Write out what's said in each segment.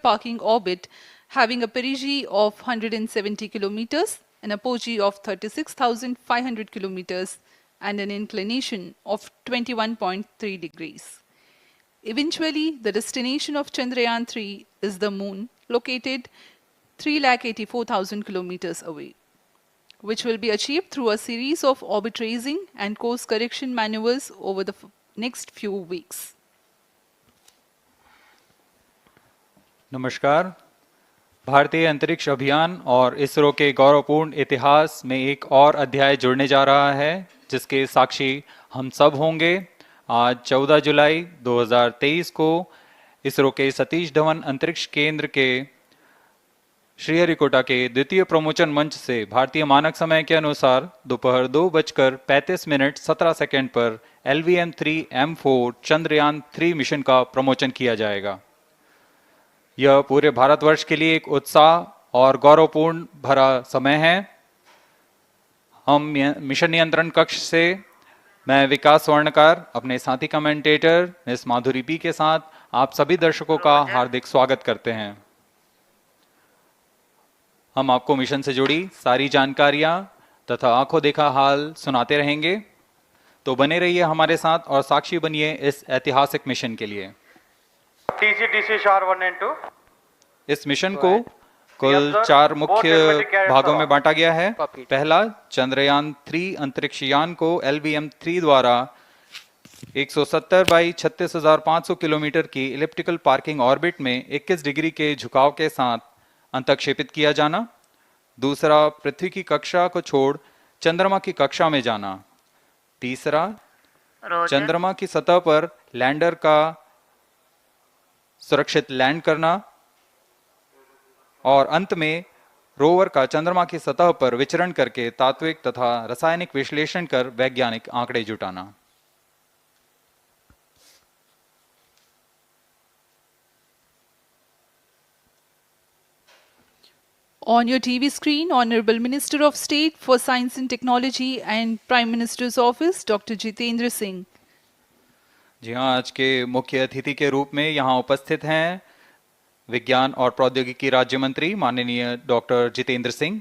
parking orbit having a perigee of 170 kilometers, an apogee of 36,500 kilometers, and an inclination of 21.3 degrees. Eventually, the destination of Chandrayaan-3 is the moon, located 384,000 kilometers away, which will be achieved through a series of orbit raising and course correction maneuvers over the next few weeks. नमस्कार। भारतीय अंतरिक्ष अभियान और इसरो के गौरवपूर्ण इतिहास में एक और अध्याय जुड़ने जा रहा है, जिसके साक्षी हम सब होंगे। आज 14 जुलाई 2023 को इसरो के सतीश धवन अंतरिक्ष केंद्र के श्रीहरिकोटा के द्वितीय प्रमोचन मंच से भारतीय मानक समय के अनुसार दोपहर 2:35:17 पर LVM-3M4 चंद्रयान-3 मिशन का प्रमोचन किया जाएगा। यह पूरे भारतवर्ष के लिए एक उत्साह और गौरवपूर्ण भरा समय है। हम मिशन नियंत्रण कक्ष से मैं विकास स्वर्णकार अपने साथी कमेंटेटर मिस माधुरी पी के साथ आप सभी दर्शकों का हार्दिक स्वागत करते हैं। हम आपको मिशन से जुड़ी सारी जानकारियां तथा आंखों देखा हाल सुनाते रहेंगे, तो बने रहिए हमारे साथ और साक्षी बनिए इस ऐतिहासिक मिशन के लिए। इस मिशन को कुल 4 मुख्य भागों में बांटा गया है। पहला, चंद्रयान-3 अंतरिक्ष यान को LVM-3 द्वारा 170/36,500 किलोमीटर की इलिप्टिकल पार्किंग ऑर्बिट में 21 डिग्री के झुकाव के साथ अंतक्षेपित किया जाना। दूसरा, पृथ्वी की कक्षा को छोड़ चंद्रमा की कक्षा में जाना। तीसरा, चंद्रमा की सतह पर लैंडर का सुरक्षित लैंड करना। और अंत में रोवर का चंद्रमा की सतह पर विचरण करके तात्विक तथा रासायनिक विश्लेषण कर वैज्ञानिक आंकड़े जुटाना। On your TV screen, Honorable Minister of State for Science and Technology and Prime Minister's Office, Dr. Jitendra Singh. जी हाँ, आज के मुख्य अतिथि के रूप में यहाँ उपस्थित हैं विज्ञान और प्रौद्योगिकी राज्य मंत्री माननीय doctor Jitendra Singh.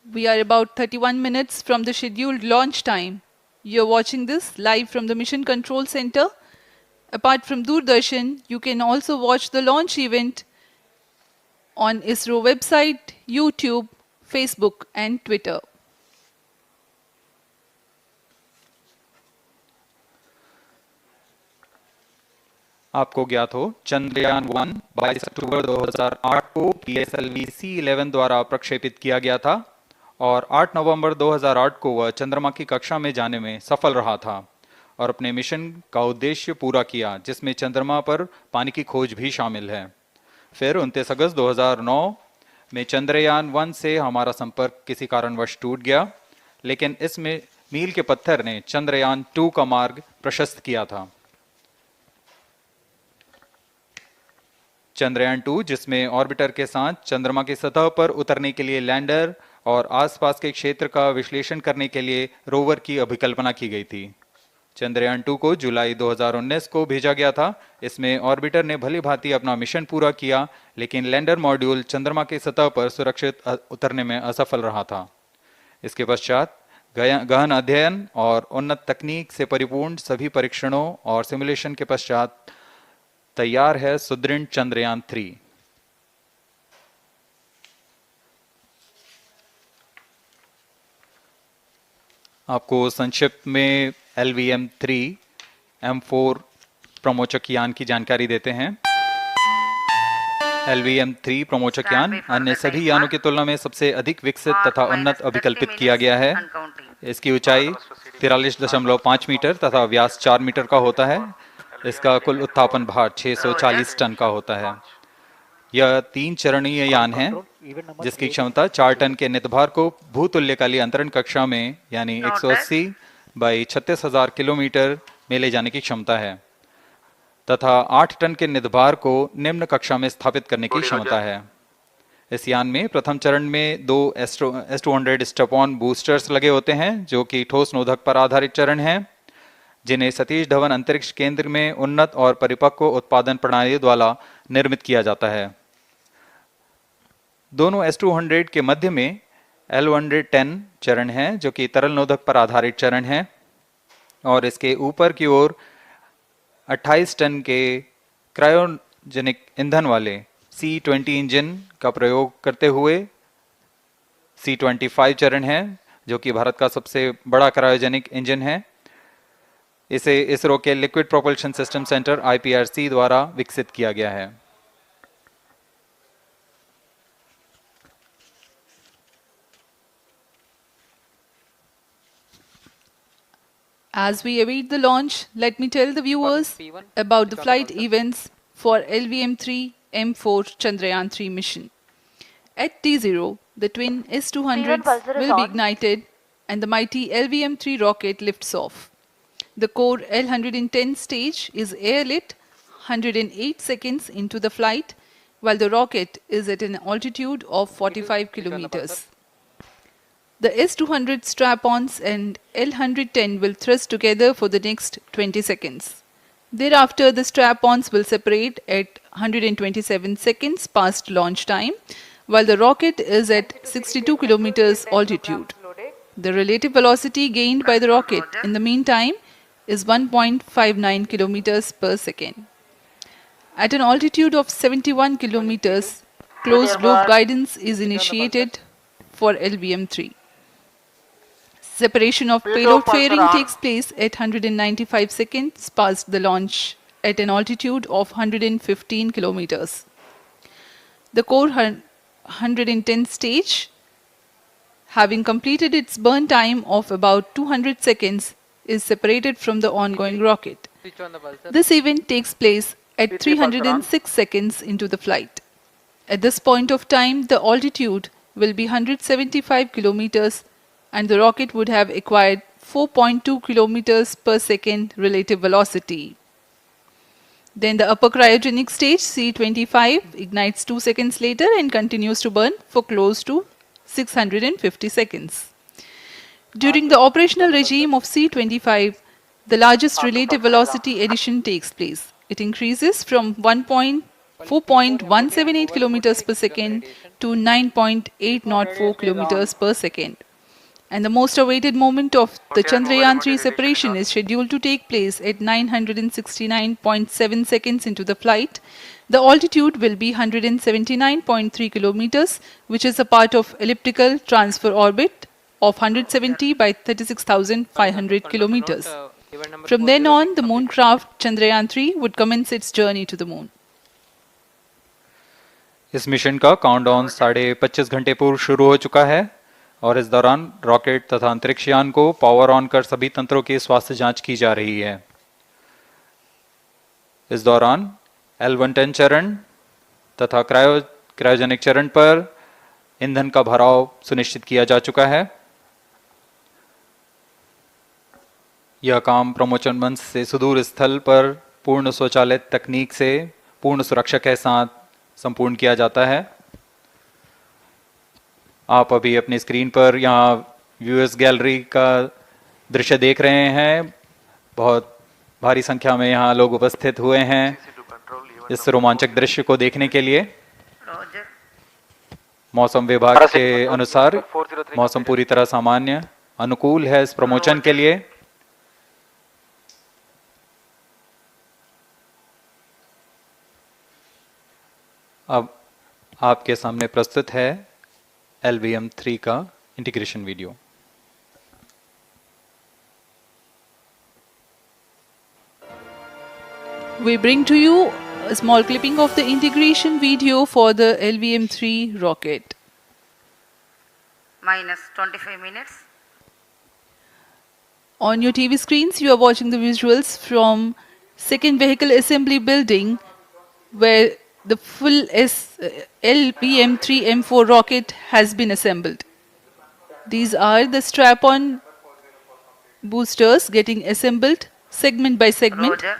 We are about 31 minutes from the scheduled launch time. You're watching this live from the Mission Control Center. Apart from Doordarshan, you can also watch the launch event on ISRO website, YouTube, Facebook and Twitter. आपको ज्ञात हो, चंद्रयान-1 22 अक्टूबर 2008 को PSLV-C11 द्वारा प्रक्षेपित किया गया था और 8 नवंबर 2008 को वह चंद्रमा की कक्षा में जाने में सफल रहा था और अपने मिशन का उद्देश्य पूरा किया, जिसमें चंद्रमा पर पानी की खोज भी शामिल है। फिर 29 अगस्त 2009 में चंद्रयान-1 से हमारा संपर्क किसी कारणवश टूट गया, लेकिन इस मील के पत्थर ने चंद्रयान-2 का मार्ग प्रशस्त किया था। चंद्रयान-2, जिसमें ऑर्बिटर के साथ चंद्रमा की सतह पर उतरने के लिए लैंडर और आसपास के क्षेत्र का विश्लेषण करने के लिए रोवर की अभिकल्पना की गई थी। चंद्रयान-2 को जुलाई 2019 को भेजा गया था। इसमें ऑर्बिटर ने भली भांति अपना मिशन पूरा किया, लेकिन लैंडर मॉड्यूल चंद्रमा की सतह पर सुरक्षित उतरने में असफल रहा था। इसके पश्चात गहन अध्ययन और उन्नत तकनीक से परिपूर्ण सभी परीक्षणों और सिमुलेशन के पश्चात तैयार है सुदृढ़ चंद्रयान-3। आपको संक्षिप्त में LVM-3M4 प्रमोचक यान की जानकारी देते हैं। LVM-3 प्रमोचक यान अन्य सभी यानों की तुलना में सबसे अधिक विकसित तथा उन्नत अभिकल्पित किया गया है। इसकी ऊंचाई 43.5 मीटर तथा व्यास 4 मीटर का होता है। इसका कुल उत्थापन भार 640 टन का होता है। यह 3 चरणीय यान है, जिसकी क्षमता 4 टन के नितभार को भूतुल्यकालीय अंतरण कक्षा में यानी 180/36,000 किलोमीटर में ले जाने की क्षमता है तथा 8 टन के नितभार को निम्न कक्षा में स्थापित करने की क्षमता है। इस यान में प्रथम चरण में दो S200 स्टेप-ऑन बूस्टर्स लगे होते हैं जो कि ठोस नोदक पर आधारित चरण हैं, जिन्हें सतीश धवन अंतरिक्ष केंद्र में उन्नत और परिपक्व उत्पादन प्रणाली द्वारा निर्मित किया जाता है। दोनों S200 के मध्य में L110 चरण है जो कि तरल नोदक पर आधारित चरण है, और इसके ऊपर की ओर 28 टन के क्रायोजेनिक ईंधन वाले C20 इंजन का प्रयोग करते हुए C25 चरण है जो कि भारत का सबसे बड़ा क्रायोजेनिक इंजन है। इसे इसरो के liquid propulsion system centre IPRC द्वारा विकसित किया गया है। As we await the launch, let me tell the viewers about the flight events for LVM-3 M4 Chandrayaan-3 mission. At T0, the twin S200s will be ignited and the mighty LVM-3 rocket lifts off. The core L110 stage is airlit 108 seconds into the flight, while the rocket is at an altitude of 45 kilometers. The S200 strap-ons and L110 will thrust together for the next 20 seconds. Thereafter, the strap-ons will separate at 127 seconds past launch time, while the rocket is at 62 kilometers altitude. The relative velocity gained by the rocket in the meantime is 1.59 kilometers per second. At an altitude of 71 kilometers, closed loop guidance is initiated for LVM-3. Separation of payload fairing takes place at 195 seconds past the launch at an altitude of 115 kilometers. The core 110 stage, having completed its burn time of about 200 seconds, is separated from the ongoing rocket. This event takes place at 306 seconds into the flight. At this point of time, the altitude will be 175 kilometers and the rocket would have acquired 4.2 kilometers per second relative velocity. Then the upper cryogenic stage C25 ignites 2 seconds later and continues to burn for close to 650 seconds. During the operational regime of C25, the largest relative velocity addition takes place. It increases from 4.178 kilometers per second to 9.804 kilometers per second. And the most awaited moment of the Chandrayaan-3 separation is scheduled to take place at 969.7 seconds into the flight. The altitude will be 179.3 kilometers, which is a part of elliptical transfer orbit of 170 by 36,500 kilometers. From then on, the mooncraft Chandrayaan-3 would commence its journey to the moon. इस mission का countdown 25.5 घंटे पूर्व शुरू हो चुका है और इस दौरान रॉकेट तथा अंतरिक्ष यान को पावर ऑन कर सभी तंत्रों की स्वास्थ्य जांच की जा रही है। इस दौरान L110 चरण तथा क्रायोजेनिक चरण पर ईंधन का भराव सुनिश्चित किया जा चुका है। यह काम प्रमोशन मंच से सुदूर स्थल पर पूर्ण स्वचालित तकनीक से पूर्ण सुरक्षा के साथ संपूर्ण किया जाता है। आप अभी अपनी स्क्रीन पर यहाँ व्यूअर्स गैलरी का दृश्य देख रहे हैं। बहुत भारी संख्या में यहाँ लोग उपस्थित हुए हैं इस रोमांचक दृश्य को देखने के लिए। मौसम विभाग के अनुसार मौसम पूरी तरह सामान्य अनुकूल है इस प्रमोशन के लिए। अब आपके सामने प्रस्तुत है LVM-3 का integration video. We bring to you a small clipping of the integration video for the LVM-3 rocket. Minus 25 minutes. On your TV screens, you are watching the visuals from second vehicle assembly building where the full LVM-3 M4 rocket has been assembled. These are the strap-on boosters getting assembled segment by segment. Roger.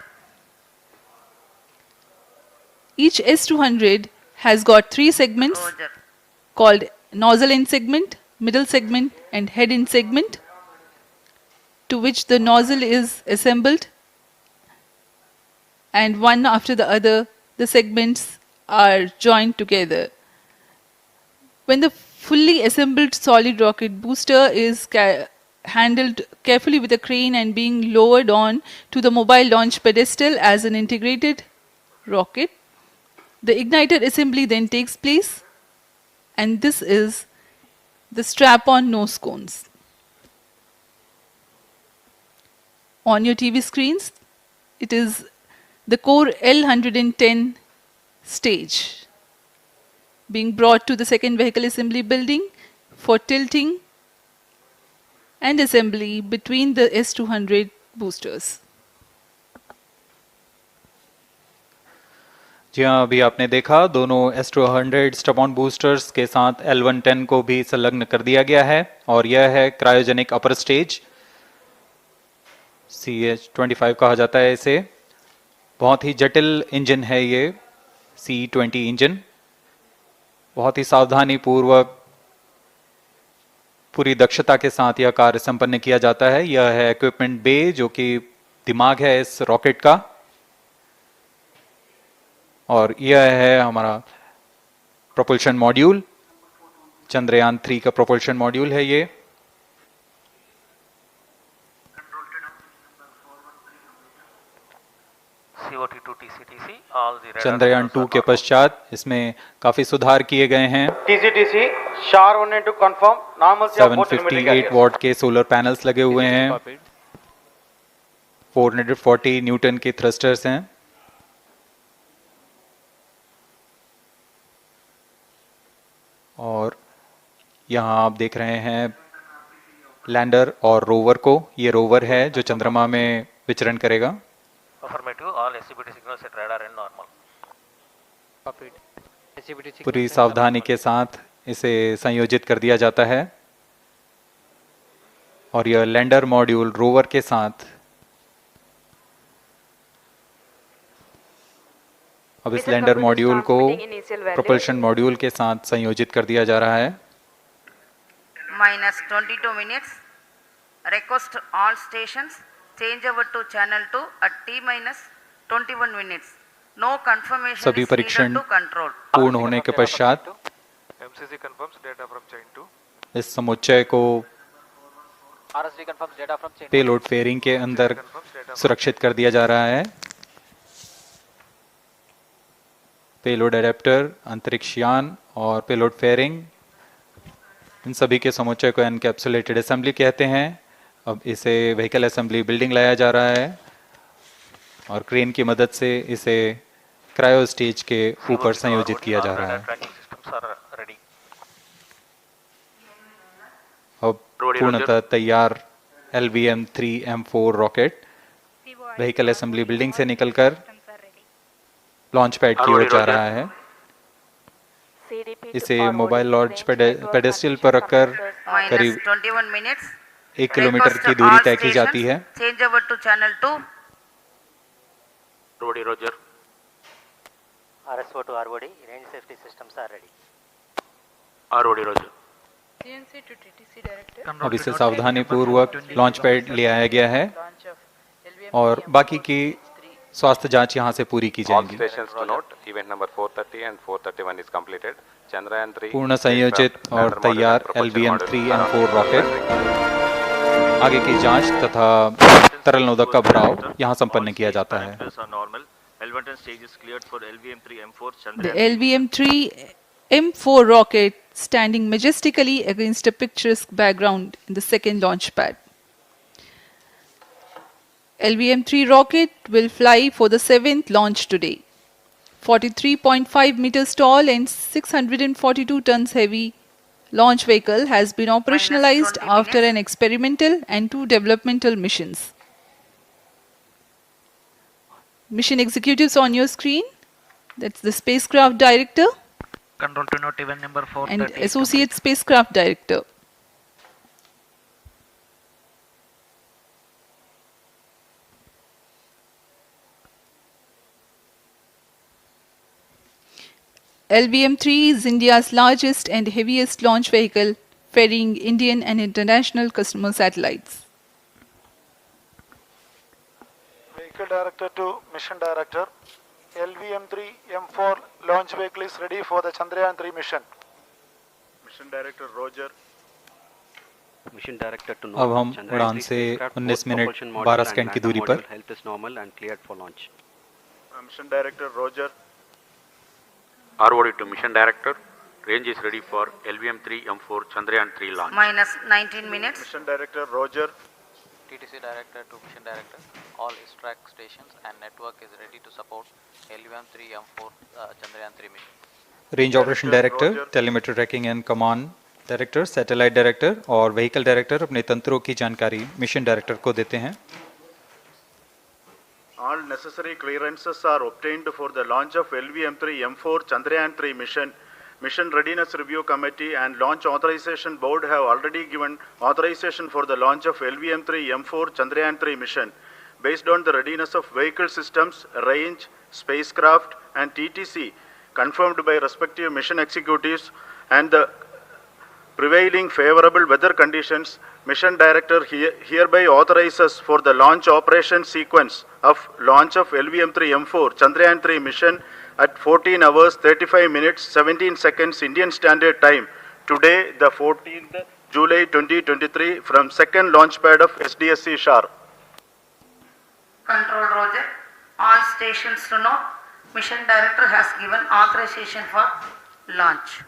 Each S200 has got 3 segments Roger. called nozzle end segment, middle segment, and head end segment, to which the nozzle is assembled, and one after the other, the segments are joined together. When the fully assembled solid rocket booster is handled carefully with a crane and being lowered on to the mobile launch pedestal as an integrated rocket, the igniter assembly then takes place, and this is the strap-on nose cones. On your TV screens, it is the core L110 stage being brought to the second vehicle assembly building for tilting and assembly between the S200 boosters. जी हाँ, अभी आपने देखा दोनों S200 stub-on boosters के साथ L110 को भी संलग्न कर दिया गया है और यह है क्रायोजेनिक अपर स्टेज, CH-25 कहा जाता है इसे। बहुत ही जटिल इंजन है ये C-20 इंजन। बहुत ही सावधानी पूर्वक पूरी दक्षता के साथ यह कार्य संपन्न किया जाता है। यह है इक्विपमेंट बे, जो कि दिमाग है इस रॉकेट का, और यह है हमारा प्रोपल्शन मॉड्यूल, चंद्रयान 3 का प्रोपल्शन मॉड्यूल है ये। चंद्रयान 2 के पश्चात इसमें काफी सुधार किए गए हैं। 758 वॉट के सोलर पैनल्स लगे हुए हैं, 440 न्यूटन के थ्रस्टर्स हैं, और यहाँ आप देख रहे हैं लैंडर और रोवर को। ये रोवर है जो चंद्रमा में विचरण करेगा। पूरी सावधानी के साथ इसे संयोजित कर दिया जाता है, और यह लैंडर मॉड्यूल रोवर के साथ अब इस लैंडर मॉड्यूल को प्रोपल्शन मॉड्यूल के साथ संयोजित कर दिया जा रहा है। -22 minutes. Request all stations change over to channel 2 at T-21 minutes. No confirmation सभी is परीक्षण needed to control. पूर्ण होने के पश्चात MCC confirms data from chain 2. इस समुच्चय को RSD confirms data from chain. Payload fairing के अंदर सुरक्षित कर दिया जा रहा है। पेलोड एडेप्टर, अंतरिक्ष यान और पेलोड फेयरिंग, इन सभी के समुच्चय को एनकैप्सुलेटेड असेंबली कहते हैं। अब इसे व्हीकल असेंबली बिल्डिंग लाया जा रहा है और क्रेन की मदद से इसे क्रायो स्टेज के ऊपर संयोजित किया जा रहा है। अब पूर्णतः तैयार LVM-3M4 rocket vehicle assembly building से निकलकर लॉन्च पैड की ओर जा रहा है। इसे मोबाइल लॉन्च पेडेस्टल पर रखकर करीब 21 minutes. 1 किलोमीटर Request की दूरी all तय की जाती stations है। change over to channel 2. Roger. RSO to ROD, range safety systems are ready. Roger. CNC to TTC director. अब इसे सावधानी पूर्वक लॉन्च पैड ले आया गया है और बाकी की स्वास्थ्य जांच यहां से पूरी की All जाएंगी। stations to note, event number 430 and 431 is completed. Chandrayaan-3 पूर्ण संयोजित और तैयार LVM-3M4 रॉकेट आगे की जांच तथा तरल नोदक का भराव यहां संपन्न किया जाता है। The LVM-3M4 rocket standing majestically against a picturesque background in the second launch pad. LVM-3 rocket will fly for the 7th launch today. 43.5 meters tall and 642 tons heavy launch vehicle has been operationalized 20 after minutes. an experimental and 2 developmental missions. Mission executives on your screen, that's the spacecraft director Control to note event number 430 and is associate spacecraft director. LVM-3 is India's largest and heaviest launch vehicle, ferrying Indian and international customer satellites. Vehicle Director to Mission Director. LVM-3 M4 launch vehicle is ready for the Chandrayaan-3 mission. Mission Director Roger. Mission Director to अब हम उड़ान से 19 minute 12 second की दूरी पर health is normal and cleared for launch. Mission Director Roger. ROD to Mission Director. Range is ready for LVM-3 M4 Chandrayaan-3 launch. minus 19 minutes. Mission Director Roger. TTC Director to Mission Director. All ISRO stations and network is ready to support LVM-3 M4 Chandrayaan-3 mission. Range operation director, telemetry tracking and command director, satellite director और vehicle director अपने तंत्रों की जानकारी mission director को देते हैं. All necessary clearances are obtained for the launch of LVM-3 M4 Chandrayaan-3 mission. Mission Readiness Review Committee and Launch Authorization Board have already given authorization for the launch of LVM-3 M4 Chandrayaan-3 mission. Based on the readiness of vehicle systems, range, spacecraft and TTC confirmed by respective mission executives and the prevailing favorable weather conditions, Mission Director hereby authorizes for the launch operation sequence of launch of LVM-3 M4 Chandrayaan-3 mission at 14 hours 35 minutes 17 seconds Indian Standard Time today, the 14th July 2023 from second launch pad of SDSC Shar. Control Roger. All stations to know. Mission Director has given authorization for launch.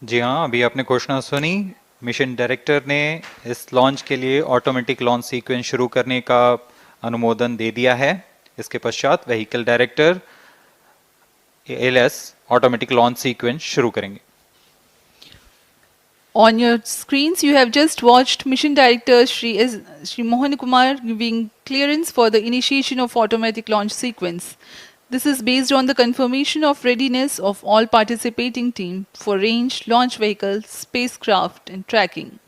जी हाँ, अभी आपने घोषणा सुनी. Mission director ने इस launch के लिए automatic launch sequence शुरू करने का अनुमोदन दे दिया है. इसके पश्चात vehicle director LS automatic launch sequence शुरू करेंगे. On your screens, you have just watched Mission Director Shri Mohan Kumar giving clearance for the initiation of automatic launch sequence. This is based on the confirmation of readiness of all participating team for range, launch vehicle, spacecraft and tracking.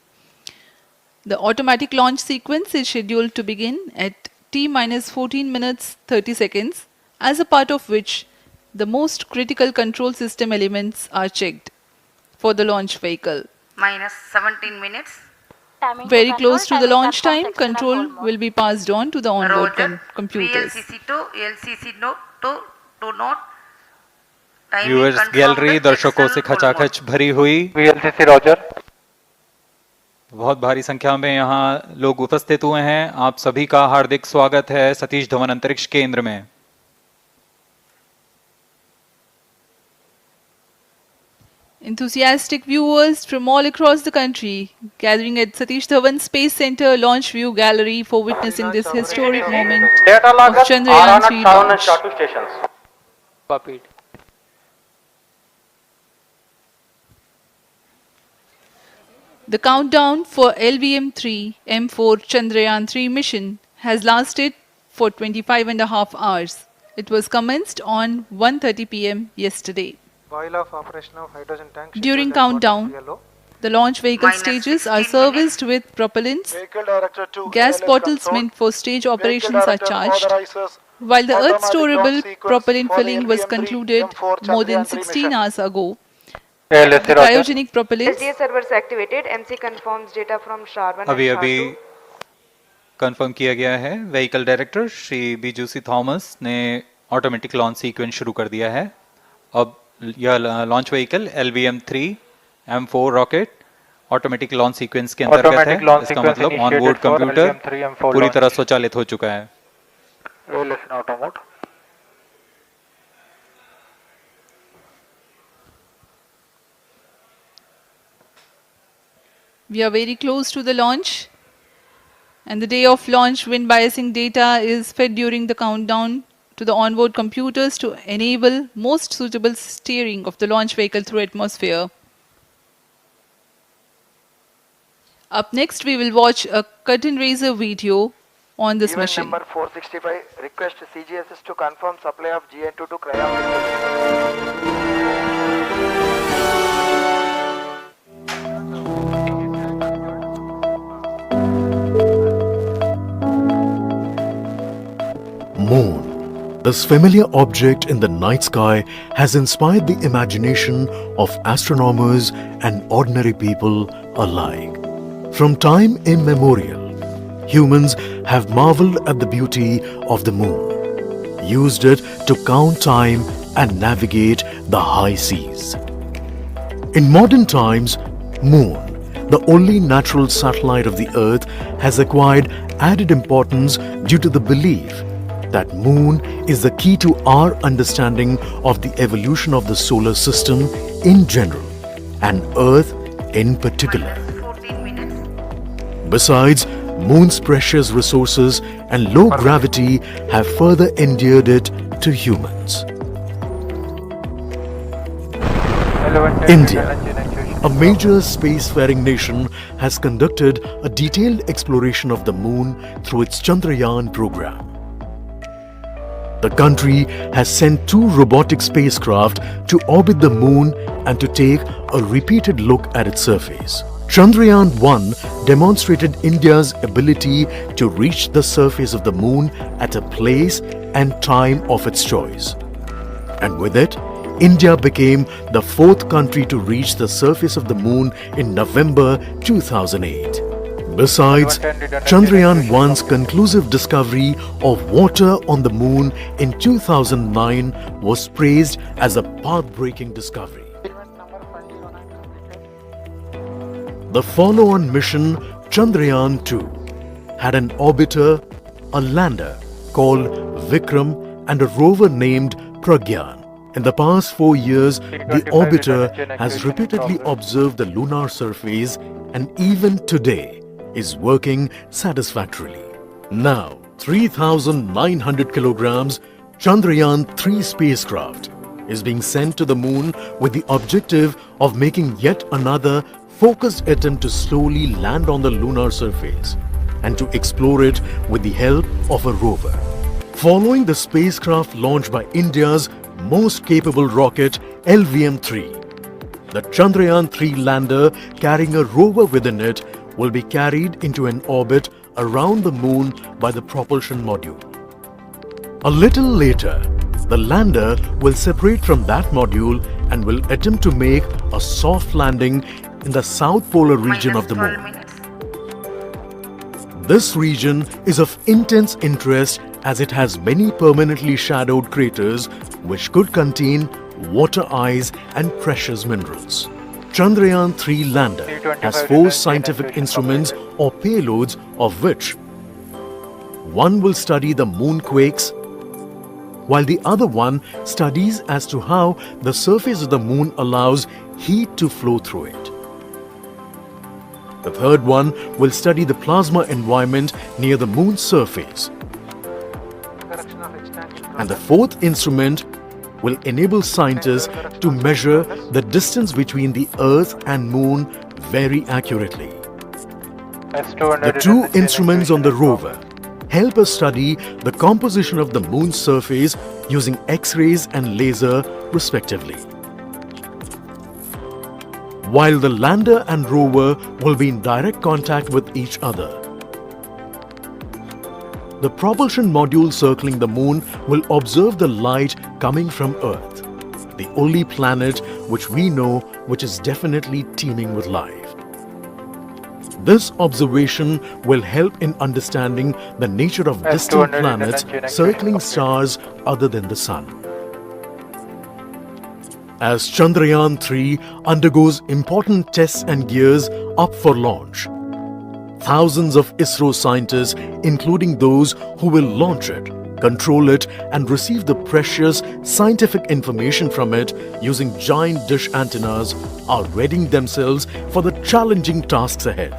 The automatic launch sequence is scheduled to begin at T-14 minutes 30 seconds, as a part of which the most critical control system elements are checked for the launch vehicle. Minus 17 minutes. Very close to the launch time, control will be passed on to the onboard Roger. computers. VLCC to LCC to note. Timing viewers confirmed gallery दर्शकों से external खचाखच भरी हुई. VLCC Roger. बहुत भारी संख्या में यहाँ लोग उपस्थित हुए हैं. आप सभी का हार्दिक स्वागत है सतीश धवन अंतरिक्ष केंद्र में. Enthusiastic viewers from all across the country gathering at Satish Dhawan Space Center Launch View Gallery for witnessing this historic moment of Chandrayaan-3 launch. stations. Copied. The countdown for LVM-3 M4 Chandrayaan-3 mission has lasted for 25.5 hours. It was commenced on 1:30 p.m. yesterday. While of operation of hydrogen tank. During countdown, the launch vehicle Minus stages 16 are serviced with propellants. Vehicle Director to Gas LS bottles control. meant for stage Vehicle operations are Director charged. authorizes While the Earth automatic storable launch sequence propellant for the filling was LVM-3 concluded M4 more than Chandrayaan-3 16 mission. hours ago, LSC the cryogenic propellants SDA servers activated. MC confirms data from SHAR-1 अभी and अभी SHAR-2. Confirm किया गया है. Vehicle director Shri बीजूसी Thomas ने automatic launch sequence शुरू कर दिया है. अब यह launch vehicle LVM-3 M4 rocket automatic launch sequence के अंतर्गत है. इसका मतलब ऑन बोर्ड कंप्यूटर पूरी तरह स्वचालित हो चुका है. we are very close to the launch, and the day of launch wind biasing data is fed during the countdown to the onboard computers to enable most suitable steering of the launch vehicle through atmosphere. Up next, we will watch a curtain raiser video on this mission. Number 465 request CGSS to confirm supply of GN2 to cryo. Moon, This familiar object in the night sky has inspired the imagination of astronomers and ordinary people alike. From time immemorial, humans have marveled at the beauty of the moon, used it to count time and navigate the high seas. In modern times, Moon, the only natural satellite of the Earth, has acquired added importance due to the belief that Moon is the key to our understanding of the evolution of the solar system in general and Earth in particular. Besides, Moon's precious resources and low gravity have further endeared it to humans. India, a major spacefaring nation, has conducted a detailed exploration of the Moon through its Chandrayaan program. The country has sent 2 robotic spacecraft to orbit the Moon and to take a repeated look at its surface. Chandrayaan-3 demonstrated India's ability to reach the surface of the Moon at a place and time of its choice. And with it, India became the 4th country to reach the surface of the Moon in November 2008. Besides, Chandrayaan-1's conclusive discovery of water on the Moon in 2009 was praised as a path-breaking discovery. The follow-on mission, Chandrayaan-2, had an orbiter, a lander called Vikram, and a rover named Pragyan. In the past 4 years, the orbiter has repeatedly observed the lunar surface and even today is working satisfactorily. Now, 3,900 kilograms Chandrayaan-3 spacecraft is being sent to the Moon with the objective of making yet another focused attempt to slowly land on the lunar surface and to explore it with the help of a rover. Following the spacecraft launched by India's most capable rocket LVM-3, the Chandrayaan-3 lander carrying a rover within it will be carried into an orbit around the Moon by the propulsion module. A little later, the lander will separate from that module and will attempt to make a soft landing in the south polar region of the Moon. This region is of intense interest as it has many permanently shadowed craters which could contain water ice and precious minerals. Chandrayaan-3 lander has 4 scientific instruments or payloads, of which one will study the moonquakes, while the other one studies as to how the surface of the Moon allows heat to flow through it. The third one will study the plasma environment near the Moon's surface. And the fourth instrument will enable scientists to measure the distance between the Earth and Moon very accurately. The 2 instruments on the rover help us study the composition of the Moon's surface using X-rays and laser respectively. While the lander and rover will be in direct contact with each other, the propulsion module circling the Moon will observe the light coming from Earth, the only planet which we know which is definitely teeming with life. This observation will help in understanding the nature of distant planets circling stars other than the Sun. As Chandrayaan-3 undergoes important tests and gears up for launch, thousands of ISRO scientists, including those who will launch it, control it and receive the precious scientific information from it using giant dish antennas, are readying themselves for the challenging tasks ahead.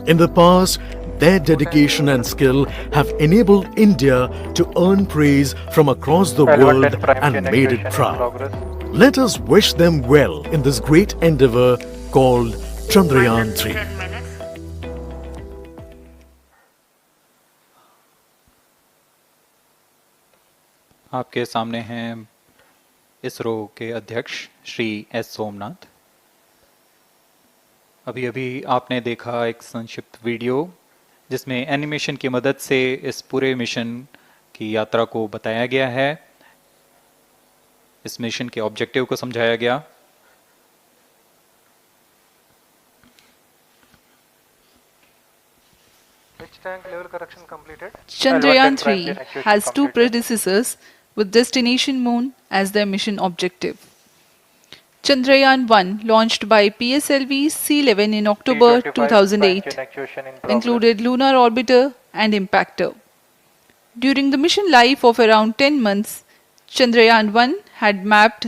In the past, their dedication and skill have enabled India to earn praise from across the world and made it proud. Let us wish them well in this great endeavor called Chandrayaan-3. आपके सामने हैं इसरो के अध्यक्ष Shri S Somnath. अभी अभी आपने देखा एक संक्षिप्त वीडियो जिसमें एनिमेशन की मदद से इस पूरे मिशन की यात्रा को बताया गया है, इस मिशन के ऑब्जेक्टिव को समझाया गया। Which tank level correction completed? Chandrayaan-3 has two predecessors with destination Moon as their mission objective. Chandrayaan-1, launched by PSLV C-11 in October 2008, included lunar orbiter and impactor. During the mission life of around 10 months, Chandrayaan-1 had mapped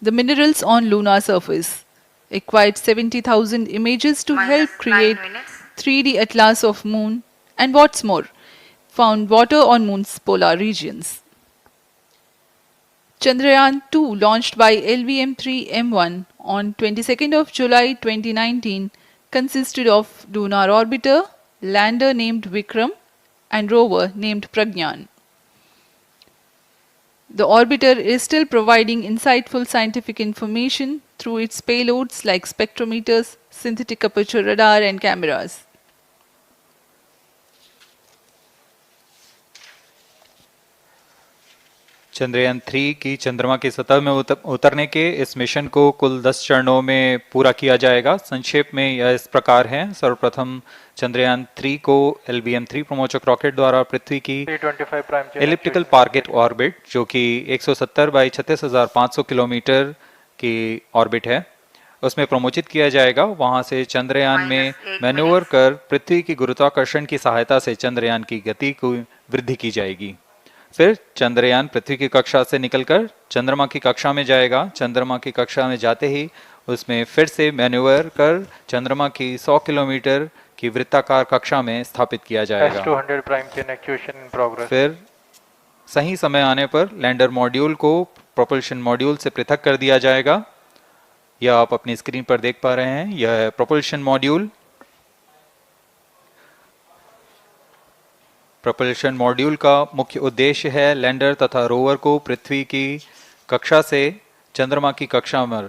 the minerals on lunar surface, acquired 70,000 images to help create 3D atlas of Moon, and what's more, found water on Moon's polar regions. Chandrayaan-2, launched by LVM-3M1 on 22nd of July 2019, consisted of lunar orbiter, lander named Vikram, and rover named Pragyan. The orbiter is still providing insightful scientific information through its payloads like spectrometers, synthetic aperture radar, and cameras. Chandrayaan 3 की चंद्रमा की सतह में उतरने के इस mission को कुल 10 चरणों में पूरा किया जाएगा। संक्षेप में यह इस प्रकार है। सर्वप्रथम चंद्रयान 3 को LBM-3 प्रमोचक रॉकेट द्वारा पृथ्वी की एलिप्टिकल टारगेट ऑर्बिट, जो कि 170 बाई 36,500 किलोमीटर की ऑर्बिट है, उसमें प्रमोचित किया जाएगा। वहां से चंद्रयान में मैन्यूवर कर पृथ्वी की गुरुत्वाकर्षण की सहायता से चंद्रयान की गति को वृद्धि की जाएगी। फिर चंद्रयान पृथ्वी की कक्षा से निकलकर चंद्रमा की कक्षा में जाएगा। चंद्रमा की कक्षा में जाते ही उसमें फिर से मैन्यूवर कर चंद्रमा की 100 किलोमीटर की वृत्ताकार कक्षा में स्थापित किया जाएगा। फिर सही समय आने पर लैंडर मॉड्यूल को प्रोपल्शन मॉड्यूल से पृथक कर दिया जाएगा। यह आप अपनी स्क्रीन पर देख पा रहे हैं, यह है प्रोपल्शन मॉड्यूल। प्रोपल्शन मॉड्यूल का मुख्य उद्देश्य है लैंडर तथा रोवर को पृथ्वी की कक्षा से चंद्रमा की कक्षा में,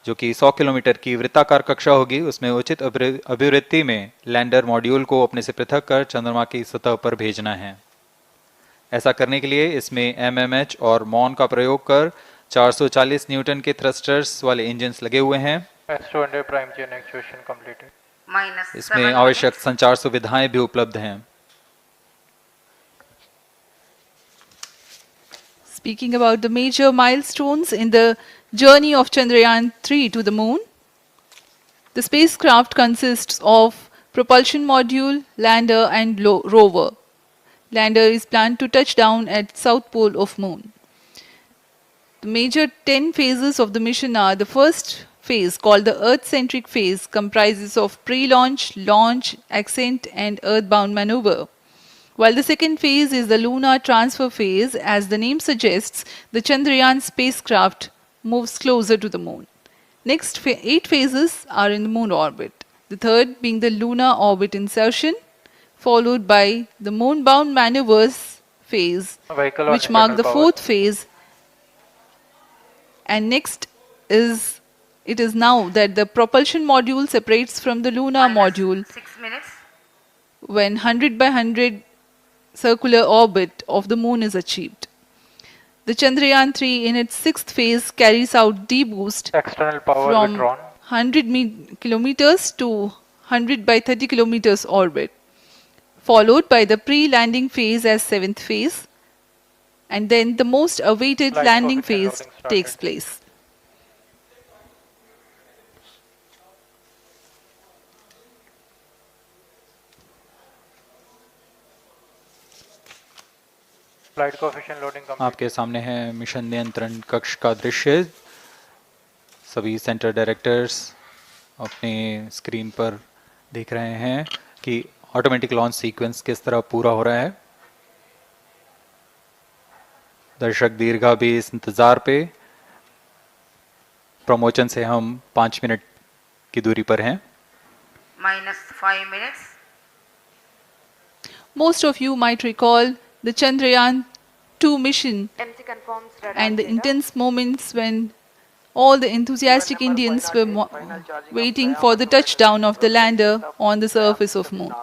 जो कि 100 किलोमीटर की वृत्ताकार कक्षा होगी, उसमें उचित अभिवृत्ति में लैंडर मॉड्यूल को अपने से पृथक कर चंद्रमा की सतह पर भेजना है। ऐसा करने के लिए इसमें MMH और मॉन का प्रयोग कर 440 न्यूटन के थ्रस्टर्स वाले इंजन्स लगे हुए हैं। इसमें आवश्यक संचार सुविधाएं भी उपलब्ध हैं। Speaking about the major milestones in the journey of Chandrayaan-3 to the Moon, the spacecraft consists of propulsion module, lander, and rover. Lander is planned to touch down at south pole of Moon. The major 10 phases of the mission are: the first phase, called the Earth-centric phase, comprises of pre-launch, launch, ascent, and earthbound maneuver. While the second phase is the lunar transfer phase, as the name suggests, the Chandrayaan spacecraft moves closer to the Moon. Next 8 phases are in the Moon orbit, the third being the lunar orbit insertion, followed by the moon-bound maneuvers phase, which mark the fourth phase. And next it is now that the propulsion module separates from the lunar module 6 minutes. when 100 by 100 circular orbit of the Moon is achieved. The Chandrayaan-3 in its sixth phase carries out D-boost from 100 kilometers to 100 by 30 kilometers orbit, followed by the pre-landing phase as seventh phase, and then the most awaited landing phase takes place. आपके सामने है mission नियंत्रण कक्ष का दृश्य। सभी centre directors अपने screen पर देख रहे हैं कि ऑटोमेटिक लॉन्च सीक्वेंस किस तरह पूरा हो रहा है। दर्शक दीर्घा भी इस इंतजार पे। प्रमोशन से हम 5 मिनट की दूरी पर हैं। -5 minutes. Most of you might recall the Chandrayaan-2 mission MC confirms and the intense moments when all the enthusiastic Indians were waiting for the touchdown of the lander on the surface of Moon.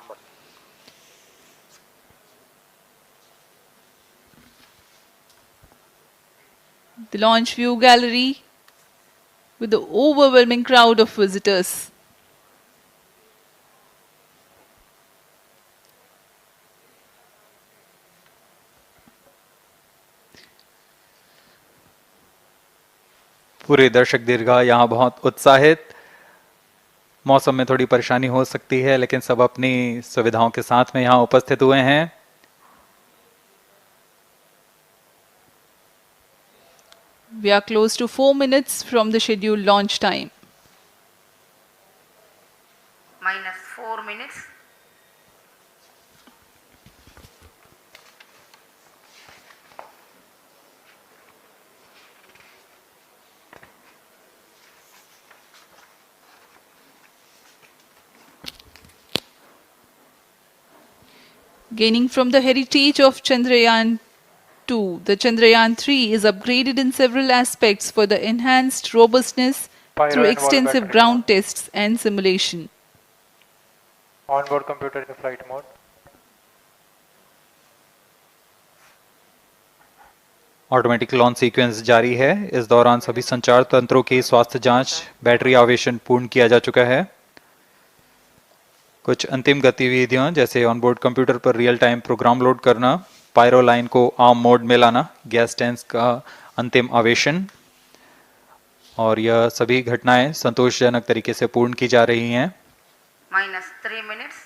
The launch view gallery with the overwhelming crowd of visitors. पूरे दर्शक दीर्घा यहाँ बहुत उत्साहित। मौसम में थोड़ी परेशानी हो सकती है, लेकिन सब अपनी सुविधाओं के साथ में यहाँ उपस्थित हुए हैं। We are close to 4 minutes from the scheduled launch time. minus 4 minutes. Gaining from the heritage of Chandrayaan-2, the Chandrayaan-3 is upgraded in several aspects for the enhanced robustness through extensive ground tests and simulation. Onboard computer in flight mode. Automatic launch sequence जारी है। इस दौरान सभी संचार तंत्रों की स्वास्थ्य जांच, बैटरी आवेशन पूर्ण किया जा चुका है। कुछ अंतिम गतिविधियां जैसे ऑनबोर्ड कंप्यूटर पर रियल टाइम प्रोग्राम लोड करना, पायरो लाइन को आर्म मोड में लाना, गैस टैंक्स का अंतिम आवेशन, और यह सभी घटनाएं संतोषजनक तरीके से पूर्ण की जा रही हैं। minus 3 minutes.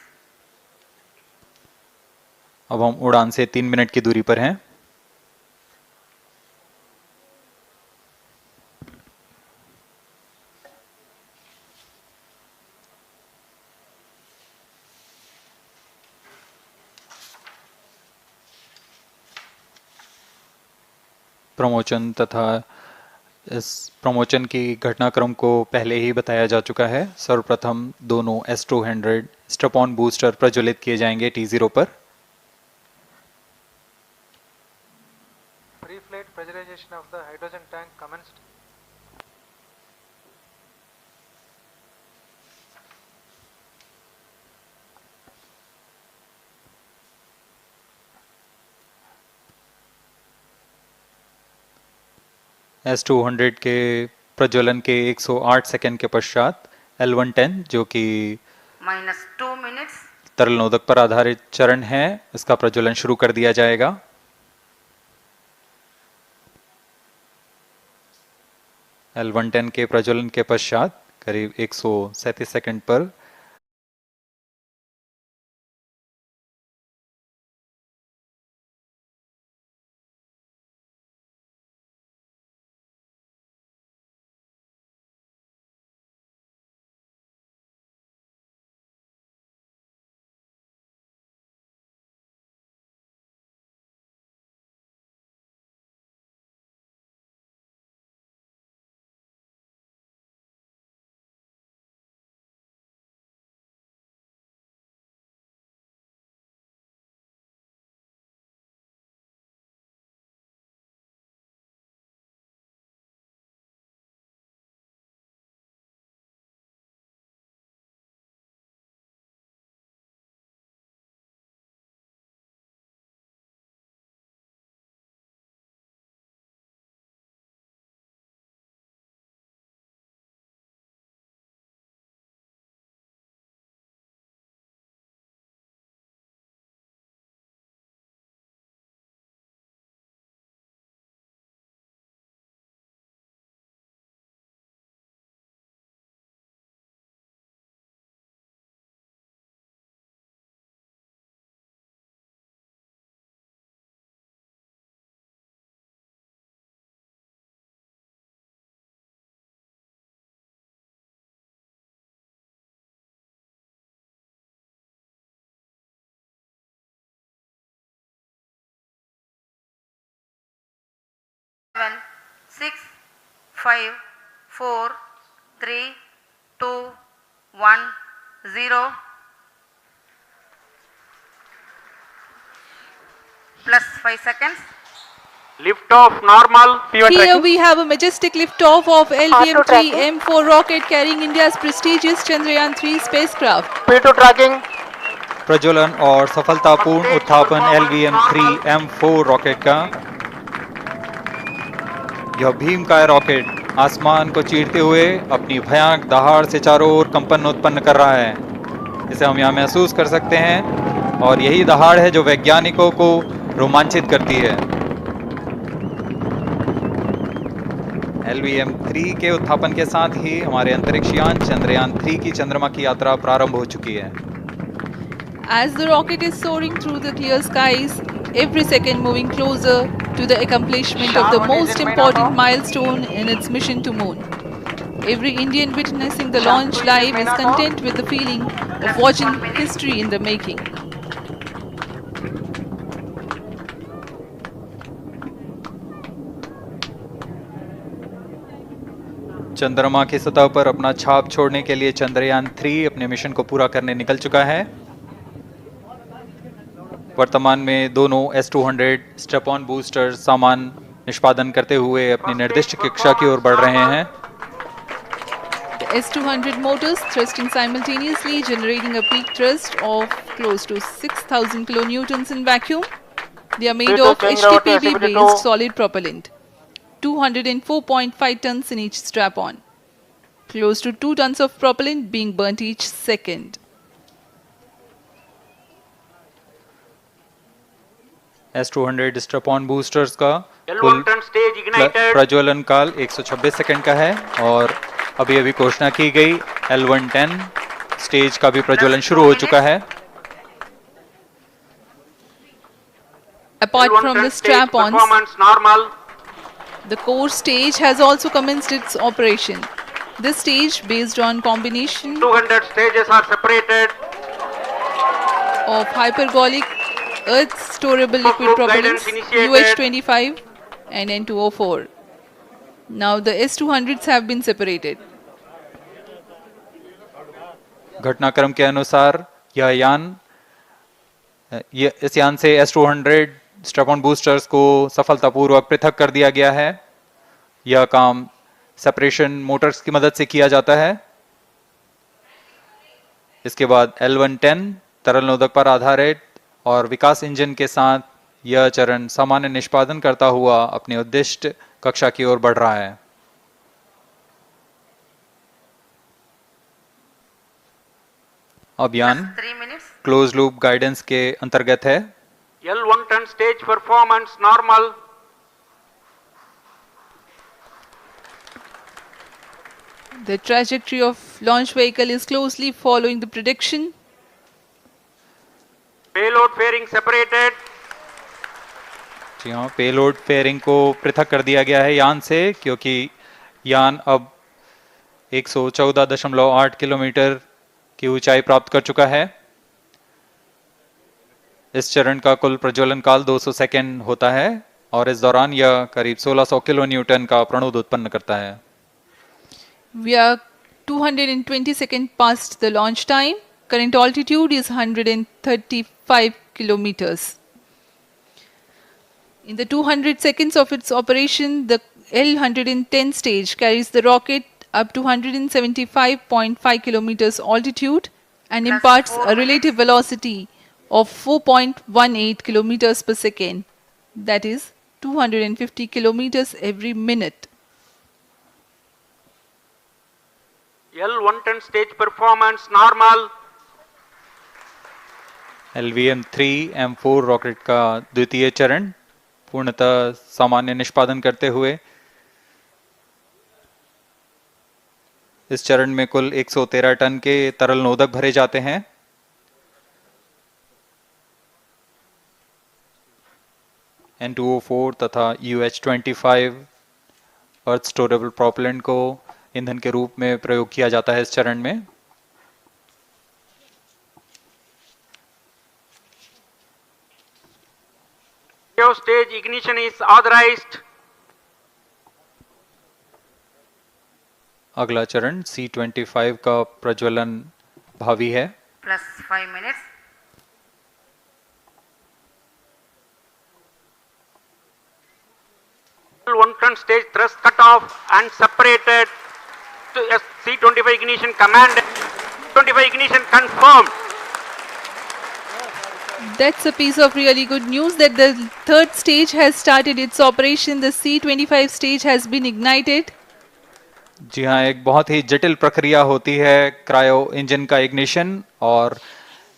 अब हम उड़ान से 3 मिनट की दूरी पर हैं। प्रमोशन तथा इस प्रमोशन की घटनाक्रम को पहले ही बताया जा चुका है। सर्वप्रथम दोनों S200 स्ट्रप-ऑन बूस्टर प्रज्वलित किए जाएंगे T0 पर। Pre-flight pressurization of the hydrogen tank commenced. S200 के प्रज्वलन के 108 सेकंड के पश्चात L110 जो कि minus 2 minutes. तरल नोदक पर आधारित चरण है, इसका प्रज्वलन शुरू कर दिया जाएगा। L110 के प्रज्वलन के पश्चात करीब 137 सेकंड पर Seven, 6, 5, 4, 3, 2, 1, 0. Plus 5 seconds. Lift off normal. Here we have a majestic liftoff of LVM-3 M4 rocket carrying India's prestigious Chandrayaan-3 spacecraft. P2 tracking. प्रज्वलन और सफलतापूर्ण उत्थापन LVM-3 M4 रॉकेट का। यह भीमकाय रॉकेट आसमान को चीरते हुए अपनी भयानक दहाड़ से चारों ओर कंपन उत्पन्न कर रहा है। इसे हम यहाँ महसूस कर सकते हैं और यही दहाड़ है जो वैज्ञानिकों को रोमांचित करती है। LVM-3 के उत्थापन के साथ ही हमारे अंतरिक्ष यान चंद्रयान-3 की चंद्रमा की यात्रा प्रारंभ हो चुकी है। As the rocket is soaring through the clear skies, every second moving closer to the accomplishment of the most important milestone in its mission to moon. Every Indian witnessing the launch live is content with the feeling of watching history in the making. चंद्रमा की सतह पर अपना छाप छोड़ने के लिए चंद्रयान-3 अपने मिशन को पूरा करने निकल चुका है। वर्तमान में दोनों S-200 स्ट्रैप-ऑन बूस्टर सामान निष्पादन करते हुए अपनी निर्दिष्ट कक्षा की ओर बढ़ रहे हैं। The S-200 motors thrusting simultaneously, generating a peak thrust of close to 6,000 kilonewtons in vacuum. They are made of HTPB-based solid propellant, 204.5 tons in each strap-on. Close to 2 tons of propellant being burnt each second. S-200 strap-on boosters का कुल प्रज्वलन काल 126 second का है और अभी अभी घोषणा की गई L110 स्टेज का भी प्रज्वलन शुरू हो चुका है। Apart from the strap-ons, the core stage has also commenced its operation. This stage, based on combination 200 stages are separated. of hypergolic earth storable liquid propellants UH-25 and N2O4. Now the S-200s have been separated. घटनाक्रम के अनुसार इस यान से S-200 strap-on boosters को सफलतापूर्वक पृथक कर दिया गया है। यह काम सेपरेशन मोटर्स की मदद से किया जाता है। इसके बाद L110 तरल नोदक पर आधारित और विकास इंजन के साथ यह चरण सामान्य निष्पादन करता हुआ अपनी उद्दिष्ट कक्षा की ओर बढ़ रहा है। अभियान क्लोज लूप गाइडेंस के अंतर्गत है। L110 stage performance normal. The trajectory of launch vehicle is closely following the prediction. Payload fairing separated. जी हाँ, पेलोड फेयरिंग को पृथक कर दिया गया है यान से, क्योंकि यान अब 114.8 किलोमीटर की ऊंचाई प्राप्त कर चुका है। इस चरण का कुल प्रज्वलन काल 200 सेकेंड होता है और इस दौरान यह करीब 1600 किलो न्यूटन का प्रणोद उत्पन्न करता है। We are 220 seconds past the launch time. Current altitude is 135 kilometers. In the 200 seconds of its operation, the L110 stage carries the rocket up to 175.5 kilometers altitude and imparts a relative velocity of 4.18 kilometers per second, that is 250 kilometers every minute. L110 stage performance normal. LVM-3 M4 rocket का द्वितीय चरण पूर्णतः सामान्य निष्पादन करते हुए इस चरण में कुल 113 टन के तरल नोदक भरे जाते हैं। N2O4 तथा UH-25 अर्थ स्टोरेबल प्रोपेलेंट को ईंधन के रूप में प्रयोग किया जाता है इस चरण में। Stage ignition is authorized. अगला चरण C-25 का प्रज्वलन भावी है। Plus 5 minutes. L110 stage thrust cut off and separated to C-25 ignition command. 25 ignition confirmed. That's a piece of really good news that the third stage has started its operation. The C-25 stage has been ignited. जी हाँ, एक बहुत ही जटिल प्रक्रिया होती है cryo engine का ignition, और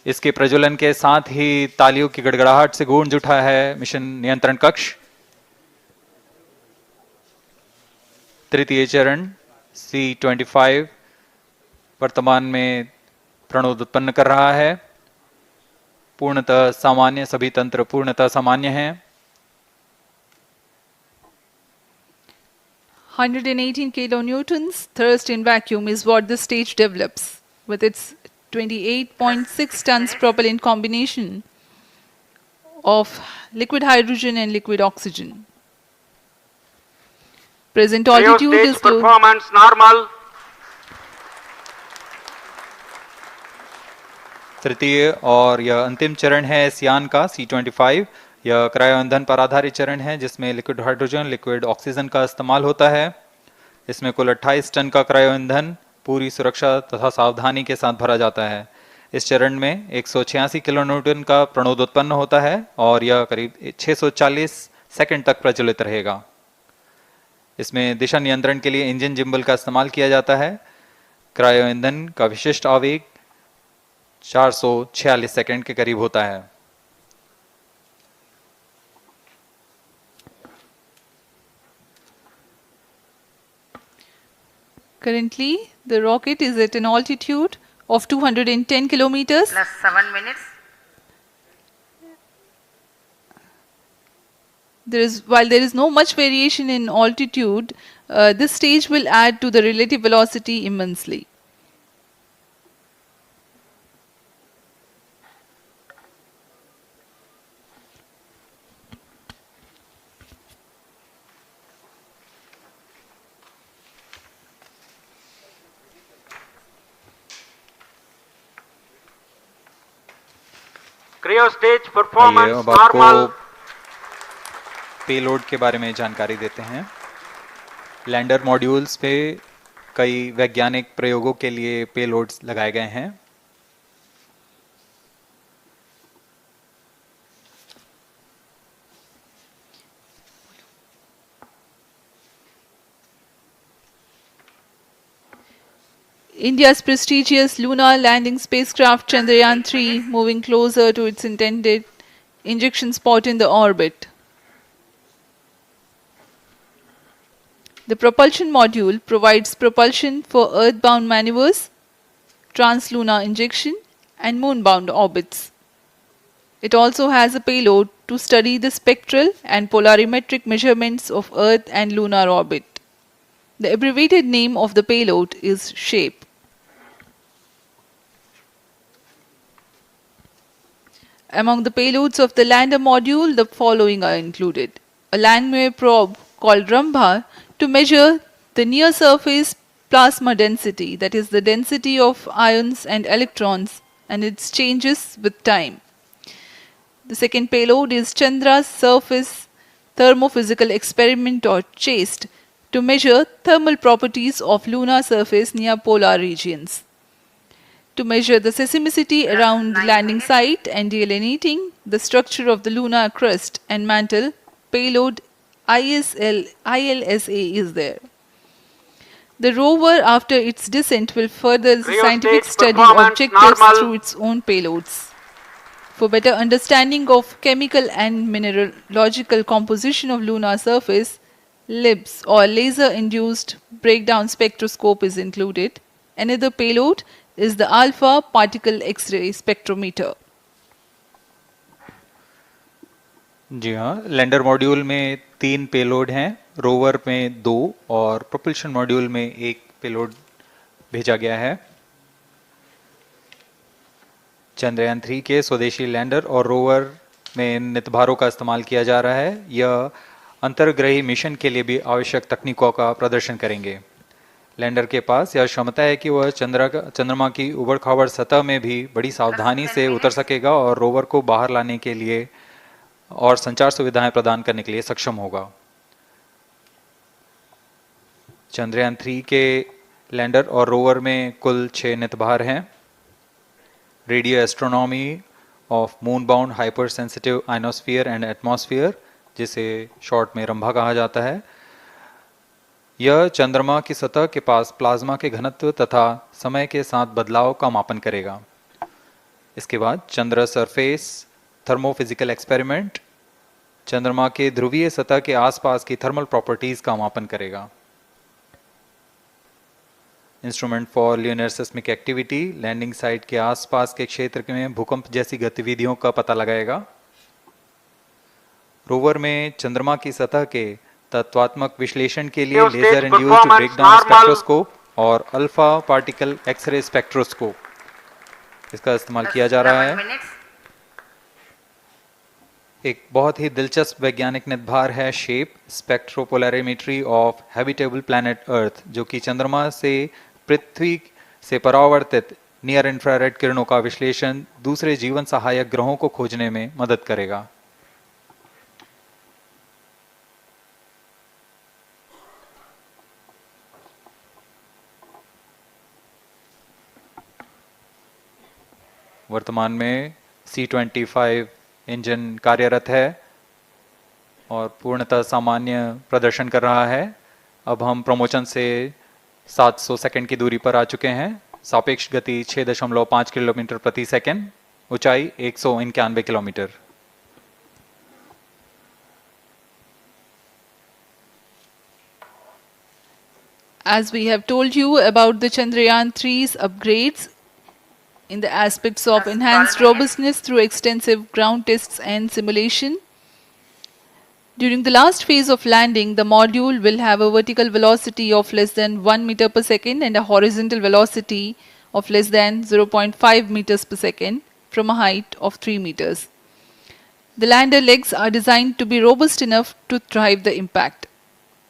इसके प्रज्वलन के साथ ही तालियों की गड़गड़ाहट से गूंज उठा है मिशन नियंत्रण कक्ष। तृतीय चरण C-25 वर्तमान में प्रणोद उत्पन्न कर रहा है। पूर्णतः सामान्य, सभी तंत्र पूर्णतः सामान्य हैं। 118 kilonewtons thrust in vacuum is what the stage develops with its 28.6 tons propellant combination of liquid hydrogen and liquid oxygen. Present altitude is low. Performance normal. तृतीय और यह अंतिम चरण है इस यान का C-25। यह क्रायो ईंधन पर आधारित चरण है जिसमें लिक्विड हाइड्रोजन, लिक्विड ऑक्सीजन का इस्तेमाल होता है। इसमें कुल 28 टन का क्रायो ईंधन पूरी सुरक्षा तथा सावधानी के साथ भरा जाता है। इस चरण में 186 किलोन्यूटन का प्रणोद उत्पन्न होता है और यह करीब 640 सेकंड तक प्रज्वलित रहेगा। इसमें दिशा नियंत्रण के लिए इंजन जिम्बल का इस्तेमाल किया जाता है। क्रायो ईंधन का विशिष्ट आवेग 446 सेकंड के करीब होता है। Currently, the rocket is at an altitude of 210 kilometers. Plus 7 minutes. While there is no much variation in altitude, this stage will add to the relative velocity immensely. Cryo stage आइए performance अब आपको normal. Payload के बारे में जानकारी देते हैं। Lander modules पे कई वैज्ञानिक प्रयोगों के लिए पेलोड्स लगाए गए हैं। India's prestigious lunar landing spacecraft Chandrayaan-3 moving closer to its intended injection spot in the orbit. The propulsion module provides propulsion for earthbound maneuvers, translunar injection, and moonbound orbits. It also has a payload to study the spectral and polarimetric measurements of Earth and lunar orbit. The abbreviated name of the payload is SHAPE. Among the payloads of the lander module, the following are included. A landwehr probe called Rambha to measure the near surface plasma density, that is the density of ions and electrons and its changes with time. The second payload is Chandra's surface thermophysical experiment or CHASTE to measure thermal properties of lunar surface near polar regions. To measure the seismicity around the landing site and delineating the structure of the lunar crust and mantle, payload ILSA is there. The rover after its descent will further the scientific study objectives through its own payloads. For better understanding of chemical and mineralogical composition of lunar surface, LIBS or laser-induced breakdown spectroscope is included. Another payload is the alpha particle X-ray spectrometer. जी हाँ, lander module में 3 payload हैं, rover में 2 और propulsion module में 1 payload भेजा गया है। चंद्रयान 3 के स्वदेशी लैंडर और रोवर में नितभारों का इस्तेमाल किया जा रहा है। यह अंतर्ग्रही मिशन के लिए भी आवश्यक तकनीकों का प्रदर्शन करेंगे। लैंडर के पास यह क्षमता है कि वह चंद्रमा की उबड़ खाबड़ सतह में भी बड़ी सावधानी से उतर सकेगा और रोवर को बाहर लाने के लिए और संचार सुविधाएं प्रदान करने के लिए सक्षम होगा। चंद्रयान 3 के लैंडर और रोवर में कुल 6 नितभार हैं। Radio astronomy of moon-bound hypersensitive ionosphere and atmosphere, जिसे शॉर्ट में रंभा कहा जाता है। यह चंद्रमा की सतह के पास प्लाज्मा के घनत्व तथा समय के साथ बदलाव का मापन करेगा। इसके बाद चंद्र सरफेस थर्मोफिजिकल एक्सपेरिमेंट चंद्रमा के ध्रुवीय सतह के आसपास की थर्मल प्रॉपर्टीज का मापन करेगा। Instrument for lunar seismic activity landing site के आसपास के क्षेत्र में भूकंप जैसी गतिविधियों का पता लगाएगा। रोवर में चंद्रमा की सतह के तत्वात्मक विश्लेषण के लिए लेजर इंड्यूस्ड ब्रेकडाउन स्पेक्ट्रोस्कोप और अल्फा पार्टिकल एक्सरे स्पेक्ट्रोस्कोप इसका इस्तेमाल किया जा रहा है। एक बहुत ही दिलचस्प वैज्ञानिक निर्धार है shape स्पेक्ट्रोपोलैरिमेट्री of habitable planet earth, जो कि चंद्रमा से पृथ्वी से परावर्तित नियर इंफ्रारेड किरणों का विश्लेषण दूसरे जीवन सहायक ग्रहों को खोजने में मदद करेगा। वर्तमान में C-25 इंजन कार्यरत है और पूर्णतः सामान्य प्रदर्शन कर रहा है। अब हम प्रमोशन से 700 सेकंड की दूरी पर आ चुके हैं। सापेक्ष गति 6.5 किलोमीटर प्रति सेकंड, ऊंचाई 191 kilometre. As we have told you about the Chandrayaan-3's upgrades in the aspects of enhanced robustness through extensive ground tests and simulation, during the last phase of landing, the module will have a vertical velocity of less than 1 meter per second and a horizontal velocity of less than 0.5 meters per second from a height of 3 meters. The lander legs are designed to be robust enough to thrive the impact.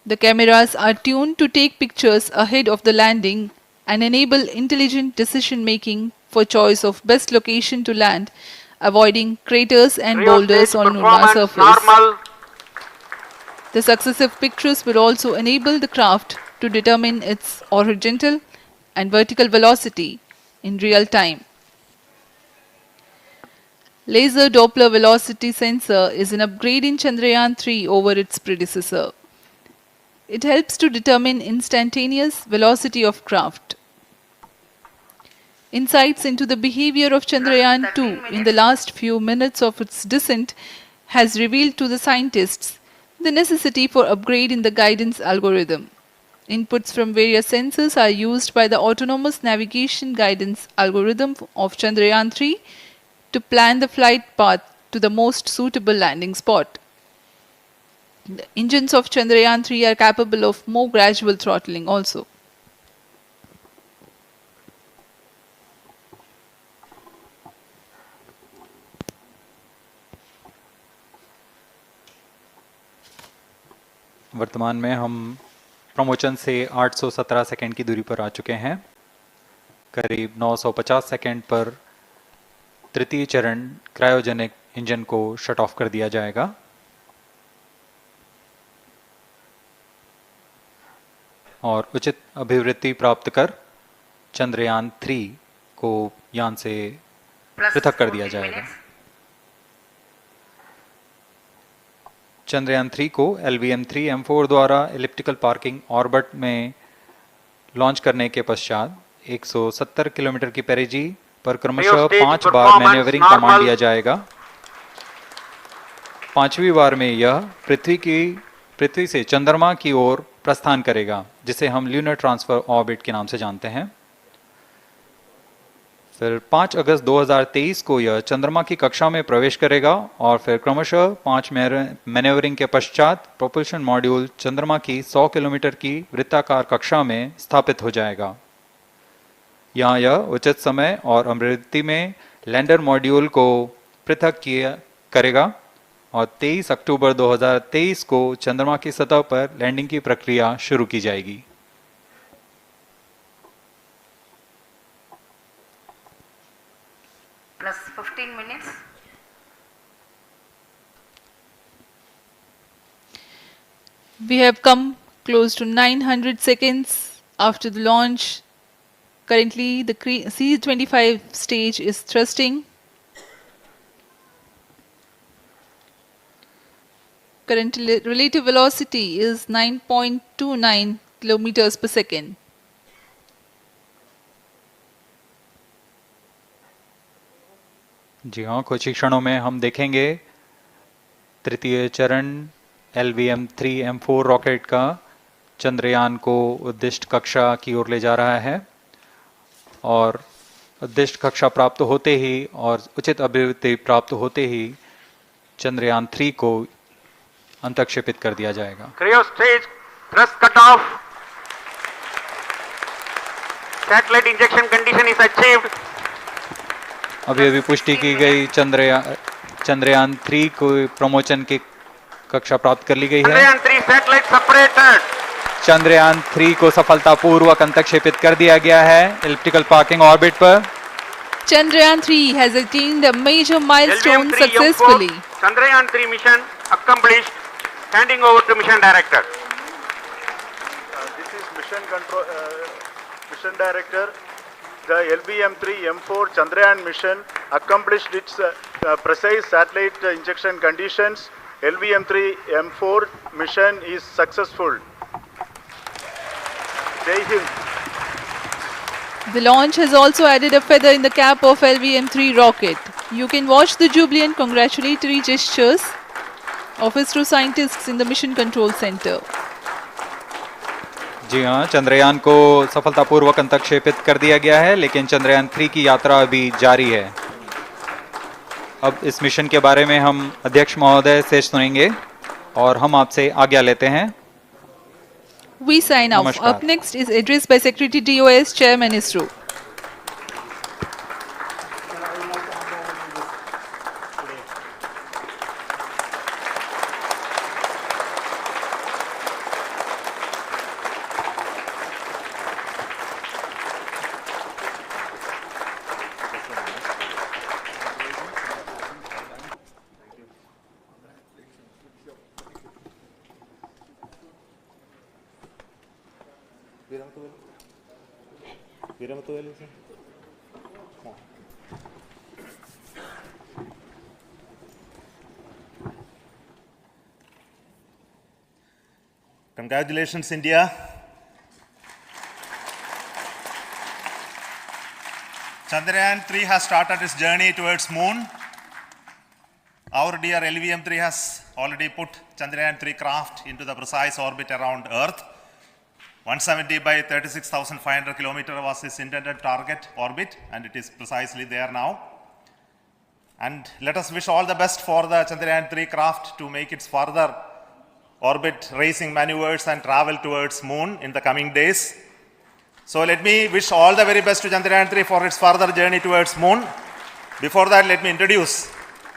The cameras are tuned to take pictures ahead of the landing and enable intelligent decision making for choice of best location to land, avoiding craters and boulders on lunar surface. The successive pictures will also enable the craft to determine its horizontal and vertical velocity in real time. Laser Doppler velocity sensor is an upgrade in Chandrayaan-3 over its predecessor. It helps to determine instantaneous velocity of craft. Insights into the behavior of Chandrayaan-2 in the last few minutes of its descent has revealed to the scientists the necessity for upgrade in the guidance algorithm. Inputs from various sensors are used by the autonomous navigation guidance algorithm of Chandrayaan-3 to plan the flight path to the most suitable landing spot. The engines of Chandrayaan-3 are capable of more gradual throttling also. वर्तमान में हम promotion से 817 second की दूरी पर आ चुके हैं। करीब 950 सेकंड पर तृतीय चरण क्रायोजेनिक इंजन को शट ऑफ कर दिया जाएगा। और उचित अभिवृद्धि प्राप्त कर चंद्रयान-3 को यान से पृथक कर दिया जाएगा। चंद्रयान-3 को LVM-3M4 द्वारा एलिप्टिकल पार्किंग ऑर्बिट में लॉन्च करने के पश्चात 170 किलोमीटर की पेरिजी पर क्रमशः 5 बार मैन्यूवरिंग कमांड दिया जाएगा। 5वीं बार में यह पृथ्वी से चंद्रमा की ओर प्रस्थान करेगा, जिसे हम ल्यूनर ट्रांसफर ऑर्बिट के नाम से जानते हैं। फिर 5 अगस्त 2023 को यह चंद्रमा की कक्षा में प्रवेश करेगा और फिर क्रमशः 5 मैन्यूवरिंग के पश्चात प्रोपल्शन मॉड्यूल चंद्रमा की 100 किलोमीटर की वृत्ताकार कक्षा में स्थापित हो जाएगा। यहाँ यह उचित समय और अभिवृद्धि में लैंडर मॉड्यूल को पृथक करेगा और 23 अक्टूबर 2023 को चंद्रमा की सतह पर लैंडिंग की प्रक्रिया शुरू की जाएगी। Plus 15 minutes. We have come close to 900 seconds after the launch. Currently, the C-25 stage is thrusting. Current relative velocity is 9.29 kilometers per second. जी हाँ, कुछ ही क्षणों में हम देखेंगे तृतीय चरण LVM-3M4 रॉकेट का चंद्रयान को उद्दिष्ट कक्षा की ओर ले जा रहा है और उद्दिष्ट कक्षा प्राप्त होते ही और उचित अभिवृद्धि प्राप्त होते ही चंद्रयान 3 को अंतक्षेपित कर दिया जाएगा। Cryo stage thrust cutoff. Satellite injection condition is achieved. अभी पुष्टि की गई चंद्रयान 3 को प्रमोशन की कक्षा प्राप्त कर ली गई है। Chandrayaan 3 satellite separated. चंद्रयान 3 को सफलतापूर्वक अंतक्षेपित कर दिया गया है elliptical parking ऑर्बिट पर। Chandrayaan-3 has attained a major milestone successfully. Chandrayaan 3 mission accomplished. Handing over to mission director. This is mission director. The LVM-3M4 Chandrayaan mission accomplished its precise satellite injection conditions. LVM-3M4 mission is successful. Jai Hind. The launch has also added a feather in the cap of LVM-3 rocket. You can watch the jubilant congratulatory gestures of ISRO scientists in the Mission Control Center. जी हाँ, चंद्रयान को सफलतापूर्वक अंतक्षेपित कर दिया गया है, लेकिन चंद्रयान 3 की यात्रा अभी जारी है। अब इस मिशन के बारे में हम अध्यक्ष महोदय से सुनेंगे और हम आपसे आज्ञा लेते हैं। We sign off. Up next is address by Secretary DOS, Chairman ISRO. Congratulations, India. Chandrayaan-3 has started its journey towards moon. Our dear LVM-3 has already put Chandrayaan-3 craft into the precise orbit around Earth. 170 by 36,500 kilometers was its intended target orbit, and it is precisely there now. And let us wish all the best for the Chandrayaan-3 craft to make its further orbit racing maneuvers and travel towards moon in the coming days. So let me wish all the very best to Chandrayaan-3 for its further journey towards moon. Before that, let me introduce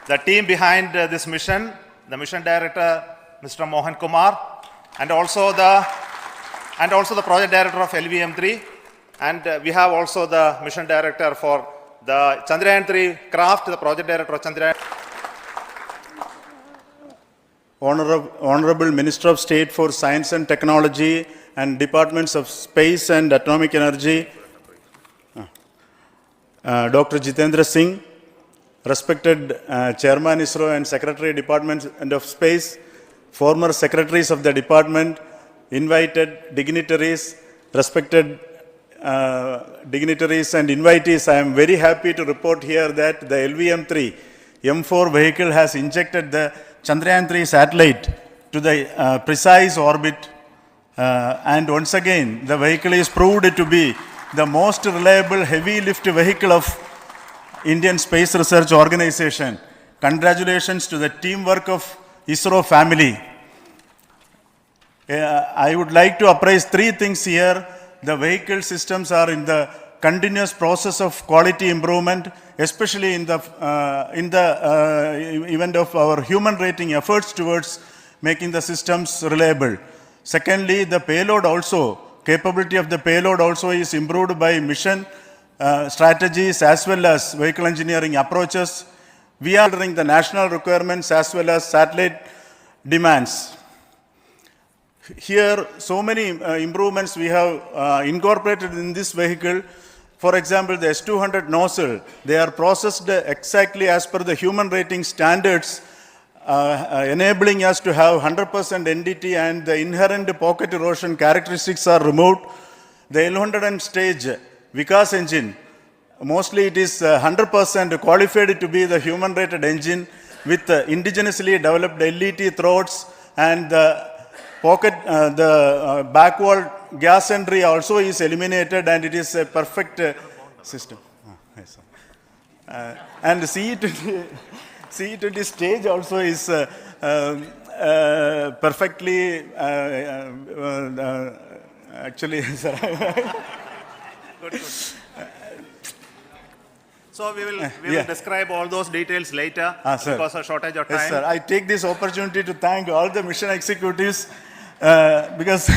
the team behind this mission, the mission director, Mr. Mohan Kumar, and also the project director of LVM-3, and we have also the mission director for the Chandrayaan-3 craft, the project director of Chandrayaan. Honorable Minister of State for Science and Technology and Departments of Space and Atomic Energy, Dr. Jitendra Singh, respected Chairman ISRO and Secretary Department of Space, former secretaries of the department, invited dignitaries, respected dignitaries and invitees, I am very happy to report here that the LVM-3 M4 vehicle has injected the Chandrayaan-3 satellite to the precise orbit, and once again the vehicle is proved to be the most reliable heavy lift vehicle of Indian Space Research Organization. Congratulations to the teamwork of ISRO family. I would like to appraise three things here. The vehicle systems are in the continuous process of quality improvement, especially in the event of our human rating efforts towards making the systems reliable. Secondly, the payload also, capability of the payload also is improved by mission strategies as well as vehicle engineering approaches. We are considering the national requirements as well as satellite demands. Here, so many improvements we have incorporated in this vehicle. For example, the S200 nozzle, they are processed exactly as per the human rating standards enabling us to have 100% NDT and the inherent pocket erosion characteristics are removed. The L100 stage Vikas engine, mostly it is 100% qualified to be the human rated engine with indigenously developed LET throats, and the pocket, back wall gas entry also is eliminated, and it is a perfect system. Yes, and CE20 stage also is perfectly, actually, sir. Good. So we will describe all those details later because of shortage of time. Yes, sir. I take this opportunity to thank all the mission executives because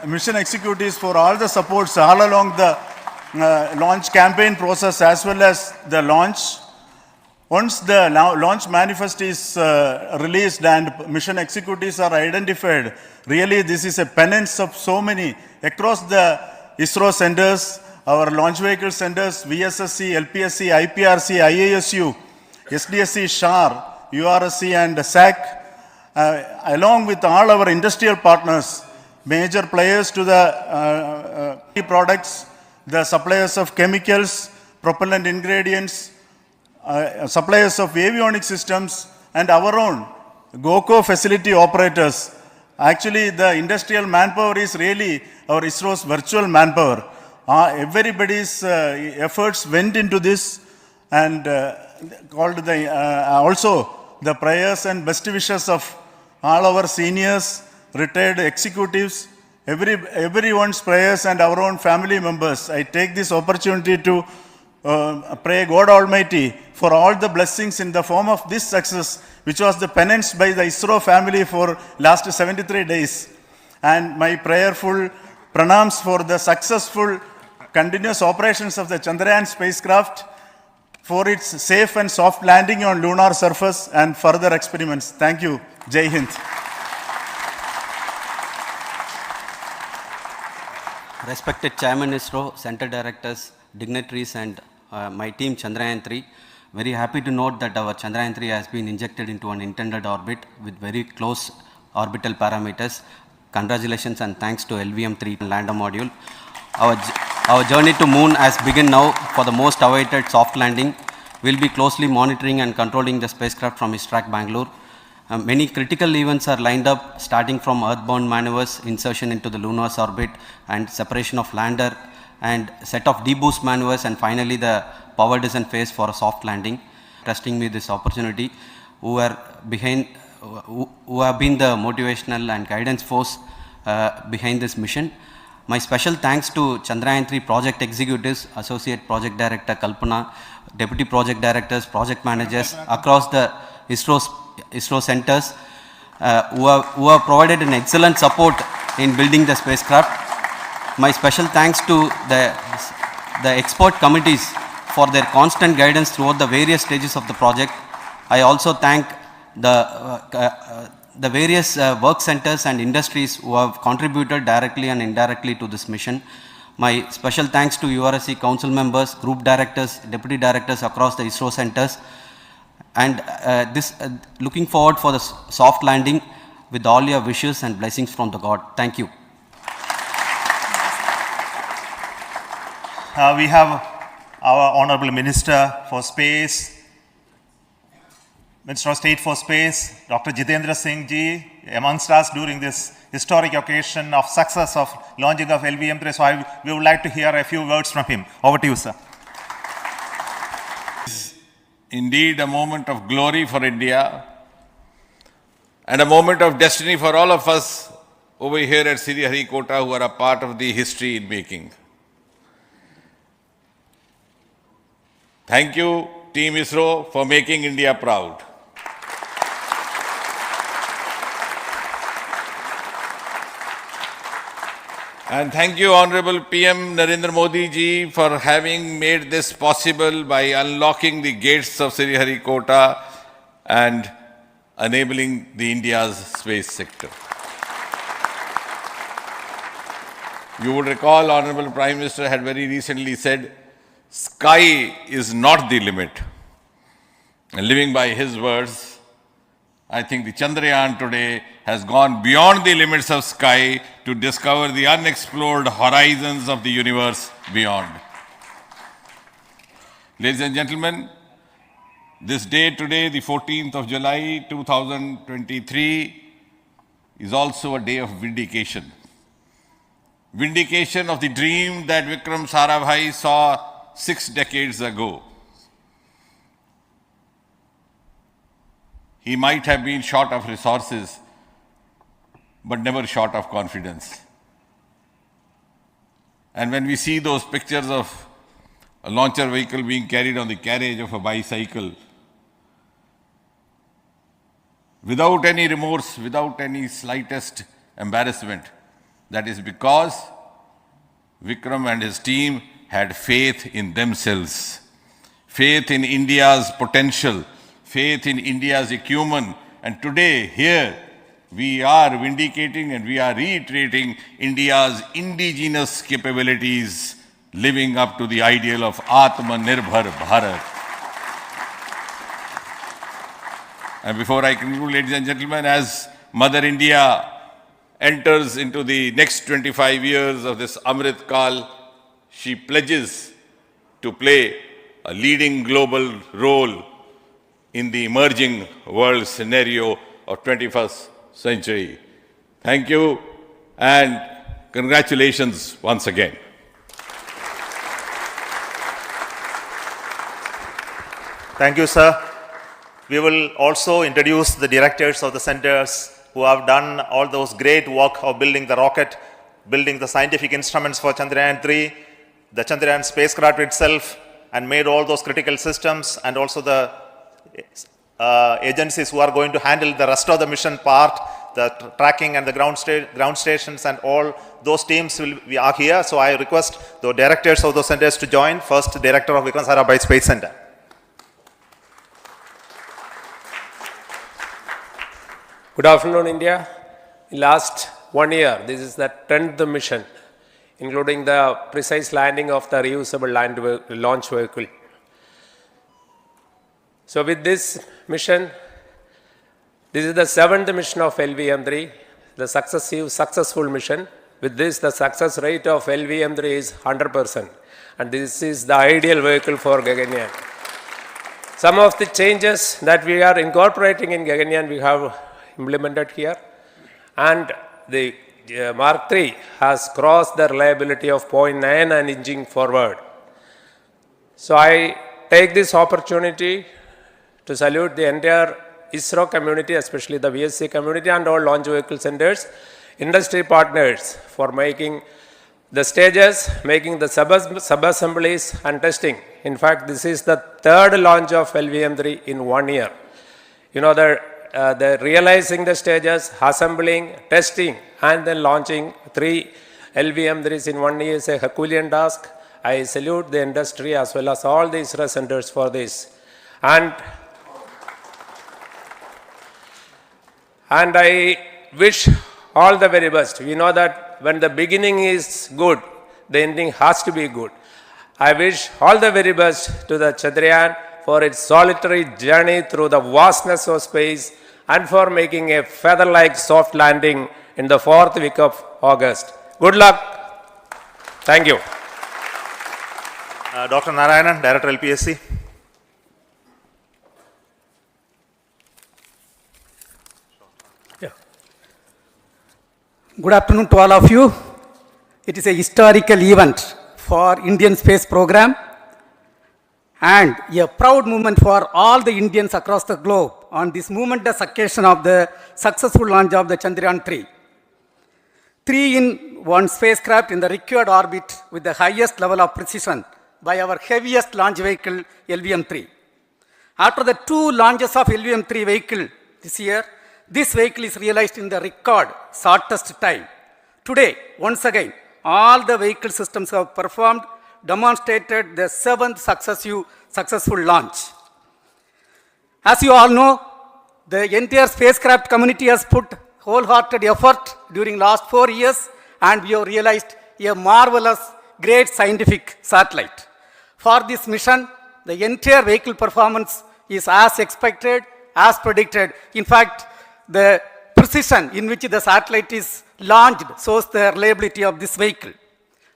mission executives for all the supports all along the launch campaign process as well as the launch. Once the launch manifest is released and mission executives are identified, really this is a penance of so many across the ISRO centers, our launch vehicle centers, VSSC, LPSC, IPRC, IASU, SDSC, SHAR, URSC and SAC, along with all our industrial partners, major players to the products, the suppliers of chemicals, propellant ingredients, suppliers of avionics systems, and our own GOCO facility operators. Actually, the industrial manpower is really our ISRO's virtual manpower. Everybody's efforts went into this, and also the prayers and best wishes of all our seniors, retired executives, everyone's prayers and our own family members. I take this opportunity to pray God Almighty for all the blessings in the form of this success, which was the penance by the ISRO family for last 73 days. And my prayerful pranams for the successful continuous operations of the Chandrayaan spacecraft, for its safe and soft landing on lunar surface and further experiments. Thank you. Jai Hind. Respected Chairman ISRO, Center Directors, dignitaries and my team Chandrayaan-3, very happy to note that our Chandrayaan-3 has been injected into an intended orbit with very close orbital parameters. Congratulations and thanks to LVM-3 lander module. Our journey to moon has begun now for the most awaited soft landing. We'll be closely monitoring and controlling the spacecraft from ISRAC Bangalore. Many critical events are lined up, starting from earthbound maneuvers, insertion into the lunar orbit, and separation of lander, and set of deboost maneuvers, and finally the power descent phase for a soft landing. Trusting me this opportunity, who have been the motivational and guidance force behind this mission. My special thanks to Chandrayaan-3 project executives, Associate Project Director Kalpana, Deputy Project Directors, Project Managers across the ISRO centers who have provided an excellent support in building the spacecraft. My special thanks to the expert committees for their constant guidance throughout the various stages of the project. I also thank the various work centers and industries who have contributed directly and indirectly to this mission. My special thanks to URSC council members, group directors, deputy directors across the ISRO centers, and looking forward for the soft landing with all your wishes and blessings from the God. Thank you. We have our Honorable Minister for Space, Minister of State for Space, Dr. Jitendra Singh ji, amongst us during this historic occasion of success of launching of LVM-3. So we would like to hear a few words from him. Over to you, sir. Indeed a moment of glory for India and a moment of destiny for all of us over here at Sriharikota who are a part of the history in making. Thank you, Team ISRO, for making India proud. And thank you, Honorable PM Narendra Modi ji, for having made this possible by unlocking the gates of Sriharikota and enabling the India's space sector. You would recall, Honorable Prime Minister had very recently said, sky is not the limit. And living by his words, I think the Chandrayaan today has gone beyond the limits of sky to discover the unexplored horizons of the universe beyond. Ladies and gentlemen, this day today, the 14th of July 2023, is also a day of vindication. Vindication of the dream that Vikram Sarabhai saw 6 decades ago. He might have been short of resources, but never short of confidence. And when we see those pictures of a launcher vehicle being carried on the carriage of a bicycle, without any remorse, without any slightest embarrassment, that is because Vikram and his team had faith in themselves, faith in India's potential, faith in India's acumen. And today, here, we are vindicating and we are reiterating India's indigenous capabilities, living up to the ideal of Atmanirbhar Bharat. And before I conclude, ladies and gentlemen, as Mother India enters into the next 25 years of this Amrit Kal, she pledges to play a leading global role in the emerging world scenario of 21st century. Thank you and congratulations once again. Thank you, sir. We will also introduce the directors of the centers who have done all those great work of building the rocket, building the scientific instruments for Chandrayaan-3, the Chandrayaan spacecraft itself, and made all those critical systems, and also the agencies who are going to handle the rest of the mission part, the tracking and the ground stations, and all those teams are here. So I request the directors of those centers to join. First, Director of Vikram Sarabhai Space Center. Good afternoon, India. In last 1 year, this is the 10th mission, including the precise landing of the reusable launch vehicle. So with this mission, this is the 7th mission of LVM-3, the successful mission. With this, the success rate of LVM-3 is 100%. And this is the ideal vehicle for Gaganyaan. Some of the changes that we are incorporating in Gaganyaan, we have implemented here. And the Mark III has crossed the reliability of 0.9 and inching forward. So I take this opportunity to salute the entire ISRO community, especially the VSC community and all launch vehicle centers, industry partners for making the stages, making the sub-assemblies and testing. In fact, this is the 3rd launch of LVM-3 in 1 year. You know, the realizing the stages, assembling, testing, and then launching 3 LVM-3s in 1 year is a Herculean task. I salute the industry as well as all the ISRO centers for this. And I wish all the very best. We know that when the beginning is good, the ending has to be good. I wish all the very best to the Chandrayaan for its solitary journey through the vastness of space and for making a feather-like soft landing in the 4th week of August. Good luck. Thank you. Dr. Narayanan, Director LPSC. Good afternoon to all of you. It is a historical event for Indian space program and a proud moment for all the Indians across the globe on this momentous occasion of the successful launch of the Chandrayaan-3. 3-in-1 spacecraft in the required orbit with the highest level of precision by our heaviest launch vehicle LVM-3. After the 2 launches of LVM-3 vehicle this year, this vehicle is realized in the record shortest time. Today, once again, all the vehicle systems have performed, demonstrated the 7th successful launch. As you all know, the entire spacecraft community has put wholehearted effort during last 4 years, and we have realized a marvelous, great scientific satellite. For this mission, the entire vehicle performance is as expected, as predicted. In fact, the precision in which the satellite is launched shows the reliability of this vehicle.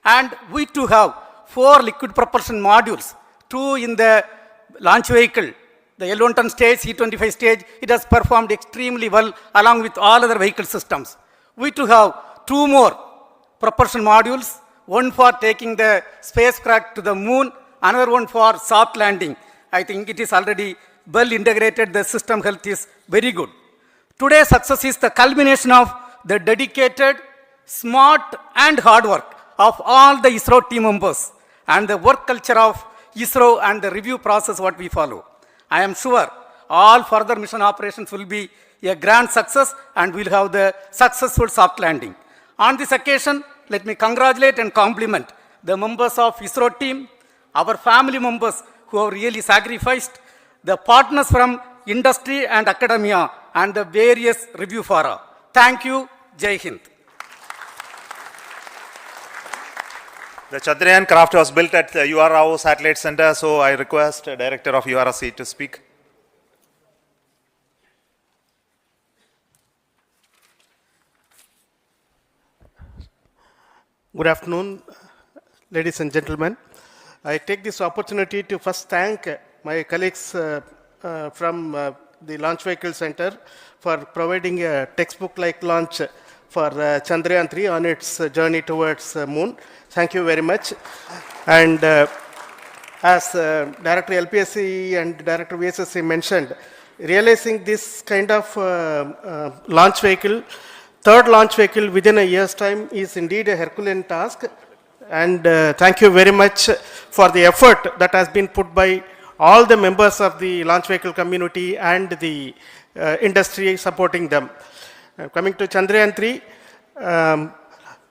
And we too have 4 liquid propulsion modules, 2 in the launch vehicle. The L110 stage, C25 stage, it has performed extremely well along with all other vehicle systems. We too have 2 more propulsion modules, one for taking the spacecraft to the moon, another one for soft landing. I think it is already well integrated, the system health is very good. Today's success is the culmination of the dedicated, smart and hard work of all the ISRO team members and the work culture of ISRO and the review process what we follow. I am sure all further mission operations will be a grand success and we'll have the successful soft landing. On this occasion, let me congratulate and compliment the members of ISRO team, our family members who have really sacrificed, the partners from industry and academia, and the various review fora. Thank you. Jai Hind. The Chandrayaan craft was built at the UR Rao Satellite Center, so I request the Director of URC to speak. Good afternoon, ladies and gentlemen. I take this opportunity to first thank my colleagues from the Launch Vehicle Center for providing a textbook-like launch for Chandrayaan-3 on its journey towards moon. Thank you very much. And as Director LPSC and Director VSSC mentioned, realizing this kind of launch vehicle, third launch vehicle within a year's time is indeed a Herculean task. And thank you very much for the effort that has been put by all the members of the launch vehicle community and the industry supporting them. Coming to Chandrayaan-3,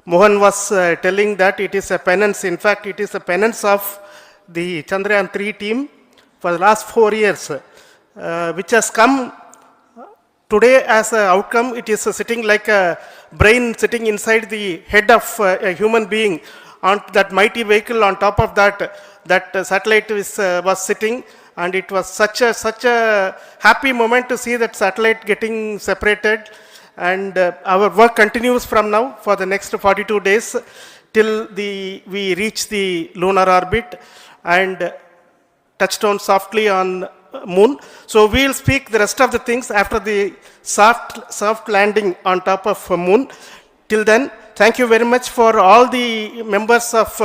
Mohan was telling that it is a penance. In fact, it is a penance of the Chandrayaan-3 team for the last 4 years, which has come today as an outcome. It is sitting like a brain sitting inside the head of a human being on that mighty vehicle. On top of that, that satellite was sitting, and it was such a happy moment to see that satellite getting separated. And our work continues from now for the next 42 days till we reach the lunar orbit and touch down softly on moon. So we will speak the rest of the things after the soft landing on top of moon. Till then, thank you very much for all the members of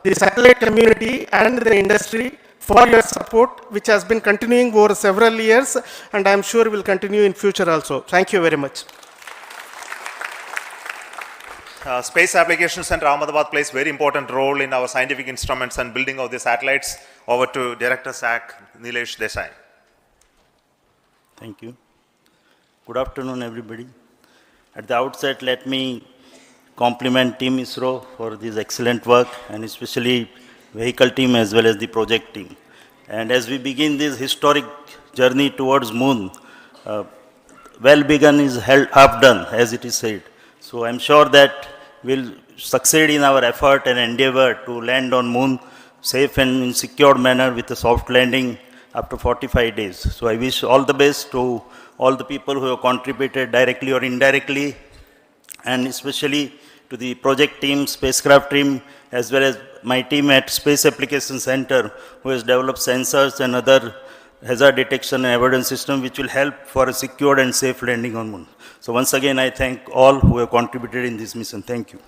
the satellite community and the industry for your support, which has been continuing over several years, and I am sure will continue in future also. Thank you very much. Space Applications Center Ahmedabad plays very important role in our scientific instruments and building of the satellites. Over to Director SAC, Nilesh Desai. Thank you. Good afternoon, everybody. At the outset, let me compliment Team ISRO for this excellent work, and especially vehicle team as well as the project team. And as we begin this historic journey towards moon, well begun is half done, as it is said. So I'm sure that we'll succeed in our effort and endeavor to land on moon safe and in secured manner with a soft landing after 45 days. So I wish all the best to all the people who have contributed directly or indirectly, and especially to the project team, spacecraft team, as well as my team at Space Application Center, who has developed sensors and other hazard detection and avoidance system which will help for a secured and safe landing on moon. So once again, I thank all who have contributed in this mission. Thank you.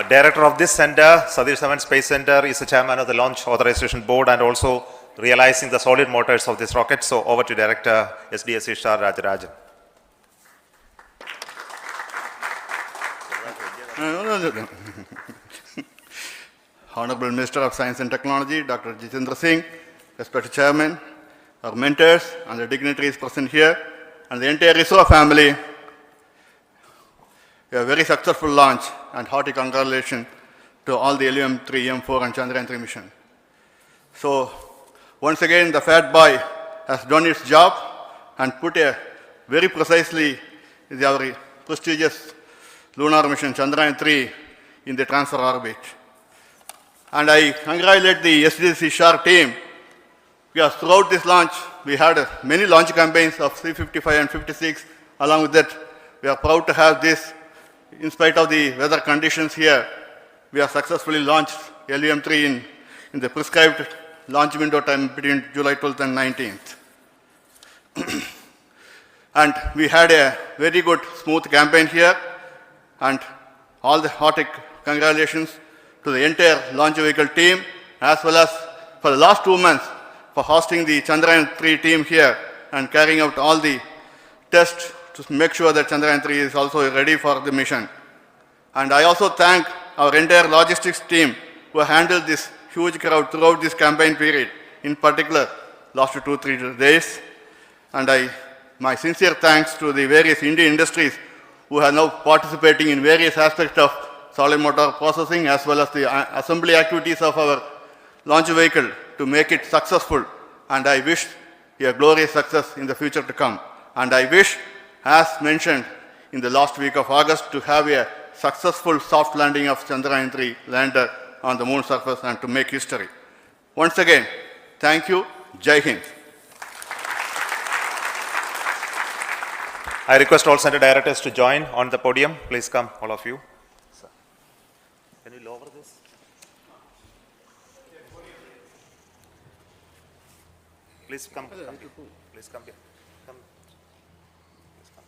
Director of this center, Satish Dhawan Space Center, is the chairman of the Launch Authorization Board and also realizing the solid motors of this rocket. So over to Director SDSC Shar Rajarajan. Honorable Minister of Science and Technology, Dr. Jitendra Singh, respected Chairman, our mentors and the dignitaries present here, and the entire ISRO family, a very successful launch and hearty congratulations to all the LVM-3, M4 and Chandrayaan-3 mission. So, once again, the fat boy has done its job and put a very precisely our prestigious lunar mission Chandrayaan-3 in the transfer orbit. And I congratulate the SDSC SHAR team Because throughout this launch, we had many launch campaigns of C-55 and 56. Along with that, we are proud to have this. In spite of the weather conditions here, we have successfully launched LVM-3 in the prescribed launch window time between July 12th and 19th. And we had a very good, smooth campaign here, and all the hearty congratulations to the entire launch vehicle team, as well as for the last 2 months for hosting the Chandrayaan-3 team here and carrying out all the tests to make sure that Chandrayaan-3 is also ready for the mission. And I also thank our entire logistics team who handled this huge crowd throughout this campaign period, in particular last 2-3 days. And my sincere thanks to the various Indian industries who are now participating in various aspects of solid motor processing as well as the assembly activities of our launch vehicle to make it successful. And I wish a glorious success in the future to come. And I wish, as mentioned in the last week of August, to have a successful soft landing of Chandrayaan-3 lander on the moon surface and to make history. Once again, thank you. Jai Hind. I request all center directors to join on the podium. Please come, all of you. Can you lower this? Please come here. Please come here. Come. Please come.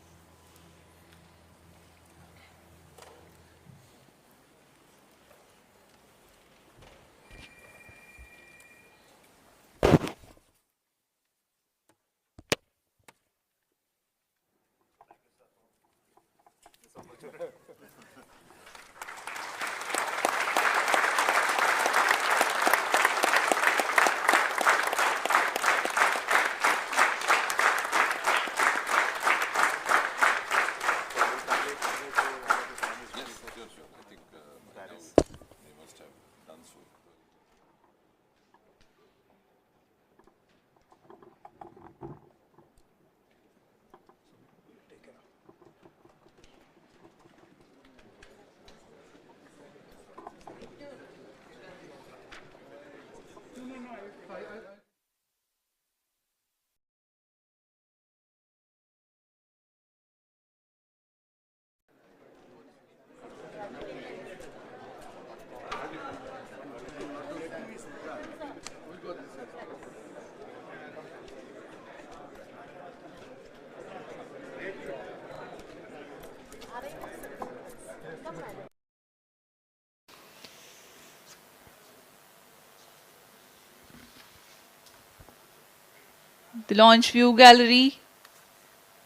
The launch view gallery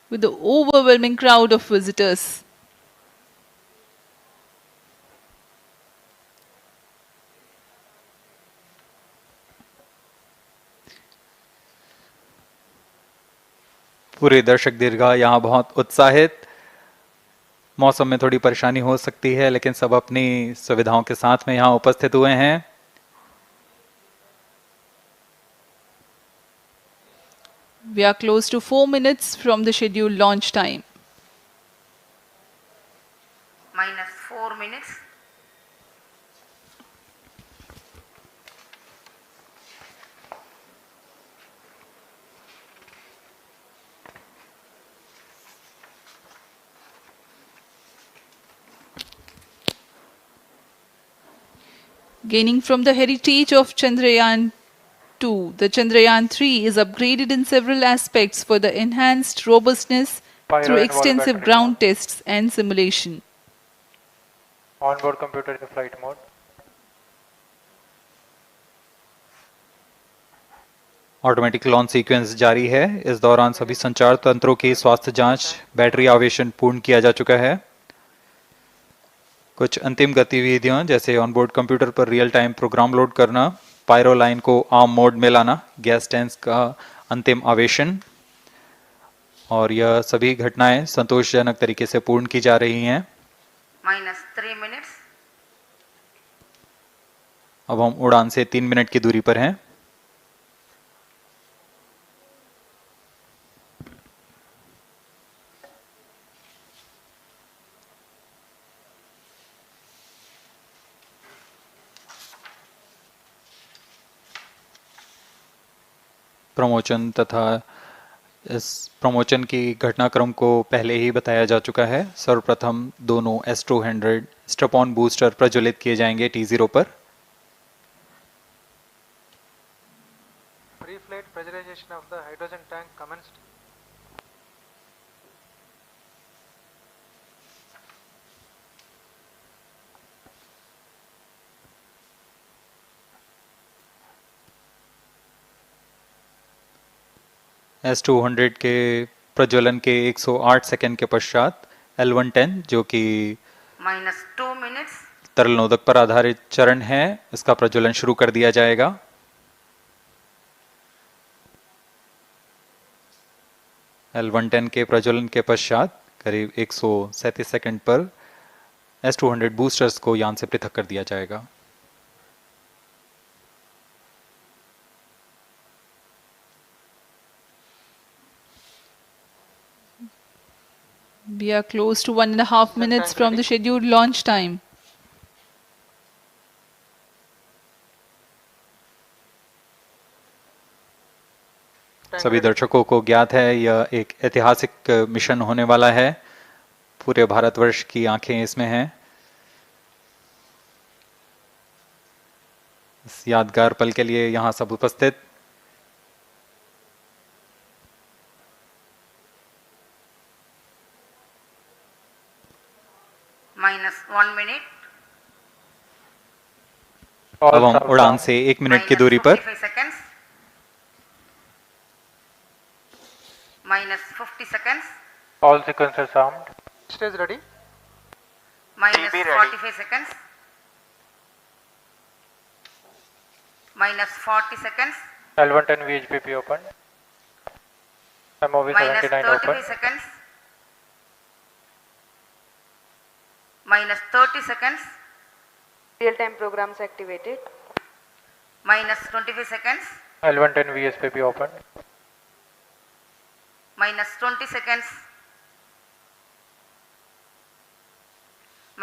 with the overwhelming crowd of visitors. पूरे दर्शक दीर्घा यहाँ बहुत उत्साहित। मौसम में थोड़ी परेशानी हो सकती है, लेकिन सब अपनी सुविधाओं के साथ में यहाँ उपस्थित हुए हैं। We are close to 4 minutes from the scheduled launch time. Minus 4 minutes. Gaining from the heritage of Chandrayaan-2, the Chandrayaan-3 is upgraded in several aspects for the enhanced robustness through extensive ground tests and simulation. Onboard computer in flight mode. Automatic launch sequence जारी है। इस दौरान सभी संचार तंत्रों की स्वास्थ्य जांच, बैटरी आवेशन पूर्ण किया जा चुका है। कुछ अंतिम गतिविधियां जैसे ऑनबोर्ड कंप्यूटर पर रियल टाइम प्रोग्राम लोड करना, पायरो लाइन को आर्म मोड में लाना, गैस टैंक का अंतिम आवेशन, और यह सभी घटनाएं संतोषजनक तरीके से पूर्ण की जा रही हैं। Minus 3 minutes. अब हम उड़ान से 3 मिनट की दूरी पर हैं। प्रमोशन तथा इस प्रमोशन की घटनाक्रम को पहले ही बताया जा चुका है। सर्वप्रथम दोनों S200 स्ट्रैप-ऑन बूस्टर प्रज्वलित किए जाएंगे T0 पर। Pre-flight pressurization of the hydrogen tank commenced. S200 के प्रज्वलन के 108 सेकंड के पश्चात L110 जो कि -2 minutes. तरल नोदक पर आधारित चरण है, इसका प्रज्वलन शुरू कर दिया जाएगा। L110 के प्रज्वलन के पश्चात करीब 137 सेकंड पर S200 बूस्टर्स को यान से पृथक कर दिया जाएगा। We are close to 1.5 minutes from the scheduled launch time. सभी दर्शकों को ज्ञात है यह एक ऐतिहासिक मिशन होने वाला है। पूरे भारतवर्ष की आंखें इसमें हैं। इस यादगार पल के लिए यहाँ सब उपस्थित -1 minute. अब हम उड़ान से 1 मिनट की दूरी पर seconds. -50 seconds. All sequencers armed. Stage ready. -45 seconds. -40 seconds. L110 VHPP open. MOV 79 open. -33 seconds. -30 seconds. Real-time programs activated. -25 seconds. L110 VSPP open. -20 seconds.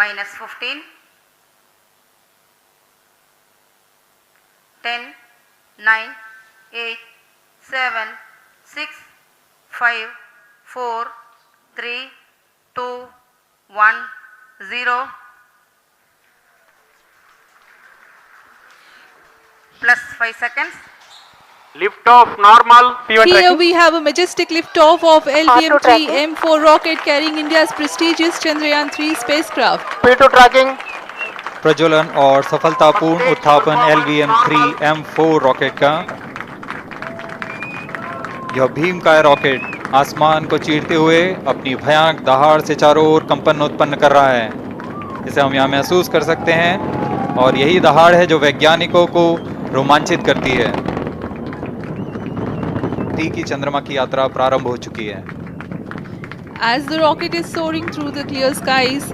-15. 10, 9, 8, 7, 6, 5, 4, 3, 2, 1, 0. Plus 5 seconds. Lift off normal. Here we have a majestic liftoff of LVM-3 M4 rocket carrying India's prestigious Chandrayaan-3 spacecraft. P2 tracking. प्रज्वलन और सफलतापूर्ण उत्थापन LVM-3 M4 rocket का। यह भीमकाय rocket आसमान को चीरते हुए अपनी भयानक दहाड़ से चारों ओर कंपन उत्पन्न कर रहा है। इसे हम यहाँ महसूस कर सकते हैं और यही दहाड़ है जो वैज्ञानिकों को रोमांचित करती है। टी की चंद्रमा की यात्रा प्रारंभ हो चुकी है। As the rocket is soaring through the clear skies,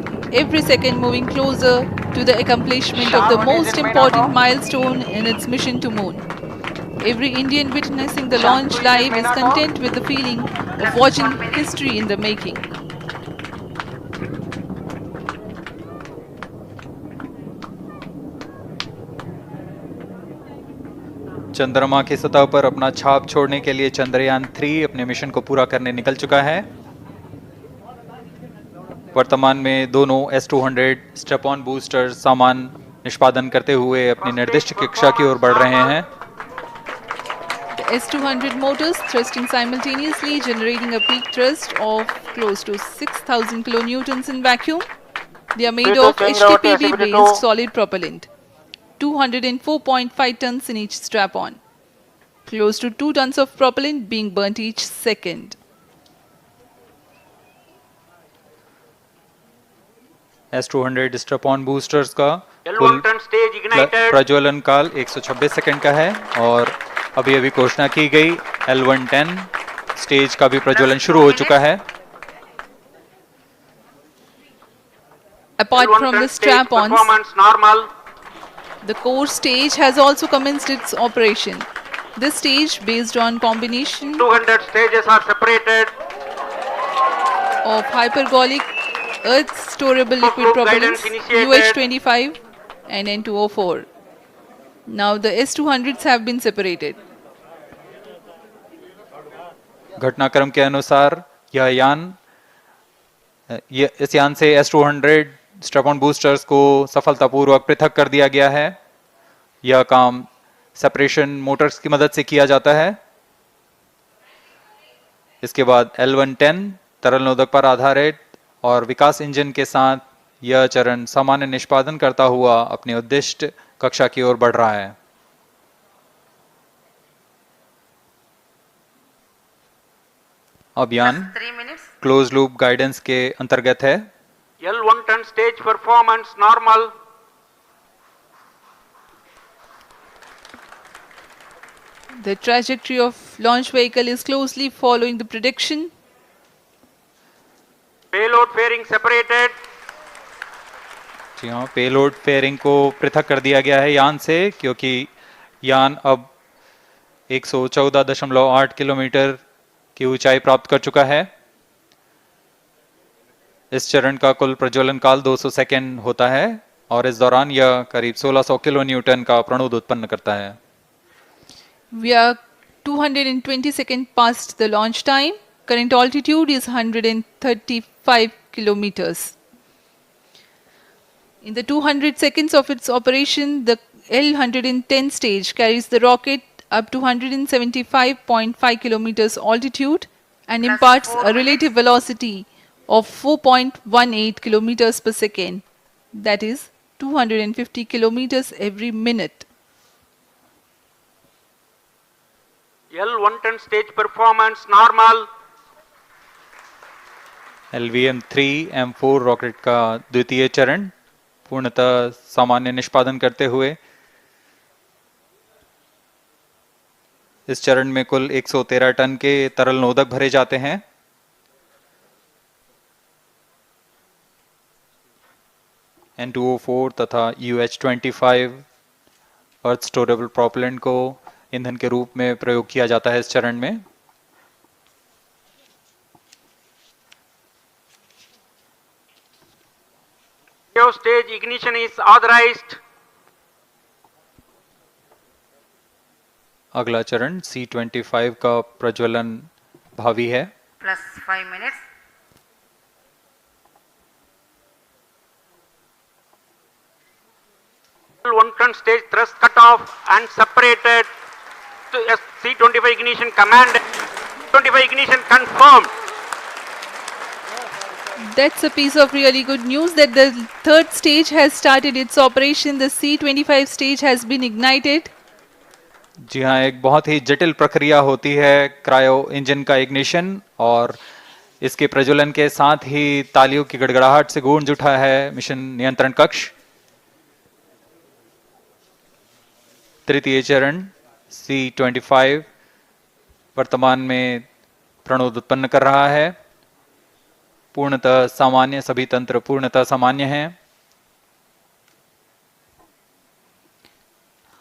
every second moving closer to the accomplishment of the most important milestone in its mission to moon. Every Indian witnessing the launch live is content with the feeling of watching history in the making. चंद्रमा की सतह पर अपना छाप छोड़ने के लिए चंद्रयान 3 अपने मिशन को पूरा करने निकल चुका है। वर्तमान में दोनों S200 स्ट्रैप-ऑन बूस्टर सामान निष्पादन करते हुए अपनी निर्दिष्ट कक्षा की ओर बढ़ रहे हैं। The S200 motors thrusting simultaneously, generating a peak thrust of close to 6,000 kilonewtons in vacuum. They are made of HTPB-based solid propellant. 204.5 tons in each strap-on. Close to 2 tons of propellant being burnt each second. S200 strap-on boosters का कुल प्रज्वलन काल 126 second का है और अभी अभी घोषणा की गई L110 स्टेज का भी प्रज्वलन शुरू हो चुका है। Apart from the strap-ons, the core stage has also commenced its operation. This stage, based on combination 200 stages are separated of hypergolic Earth storable liquid propellants UH-25 and N2O4. Now the S200s have been separated. घटनाक्रम के अनुसार यह यान इस यान से S-200 strap-on boosters को सफलतापूर्वक पृथक कर दिया गया है। यह काम सेपरेशन मोटर्स की मदद से किया जाता है। इसके बाद L-110 तरल नोदक पर आधारित और विकास इंजन के साथ यह चरण सामान्य निष्पादन करता हुआ अपने उद्दिष्ट कक्षा की ओर बढ़ रहा है। अभियान क्लोज लूप गाइडेंस के अंतर्गत है। L-110 stage performance normal. The trajectory of launch vehicle is closely following the prediction. Payload fairing separated. जी हाँ, पेलोड फेयरिंग को पृथक कर दिया गया है यान से, क्योंकि यान अब 114.8 किलोमीटर की ऊंचाई प्राप्त कर चुका है। इस चरण का कुल प्रज्वलन काल 200 सेकेंड होता है और इस दौरान यह करीब 1600 किलो न्यूटन का प्रणोद उत्पन्न करता है। We are 220 seconds past the launch time. Current altitude is 135 kilometers. In the 200 seconds of its operation, the L-110 stage carries the rocket up to 175.5 kilometers altitude and imparts a relative velocity of 4.18 kilometers per second, that is 250 kilometers every minute. L-110 stage performance normal. LVM-3 M4 rocket का द्वितीय चरण पूर्णतः सामान्य निष्पादन करते हुए इस चरण में कुल 113 टन के तरल नोदक भरे जाते हैं। N2O4 तथा UH-25 अर्थ स्टोरेबल प्रोपेलेंट को ईंधन के रूप में प्रयोग किया जाता है इस चरण में। Stage ignition is authorized. अगला चरण C-25 का प्रज्वलन भावी है। Plus 5 minutes. L-110 stage thrust cut off and separated to C-25 ignition command. 25 ignition confirmed. That's a piece of really good news that the third stage has started its operation. The C-25 stage has been ignited. जी हाँ, एक बहुत ही जटिल प्रक्रिया होती है cryo engine का ignition और इसके प्रज्वलन के साथ ही तालियों की गड़गड़ाहट से गूंज उठा है मिशन नियंत्रण कक्ष। तृतीय चरण C-25 वर्तमान में प्रणोद उत्पन्न कर रहा है। पूर्णतः सामान्य, सभी तंत्र पूर्णतः सामान्य हैं।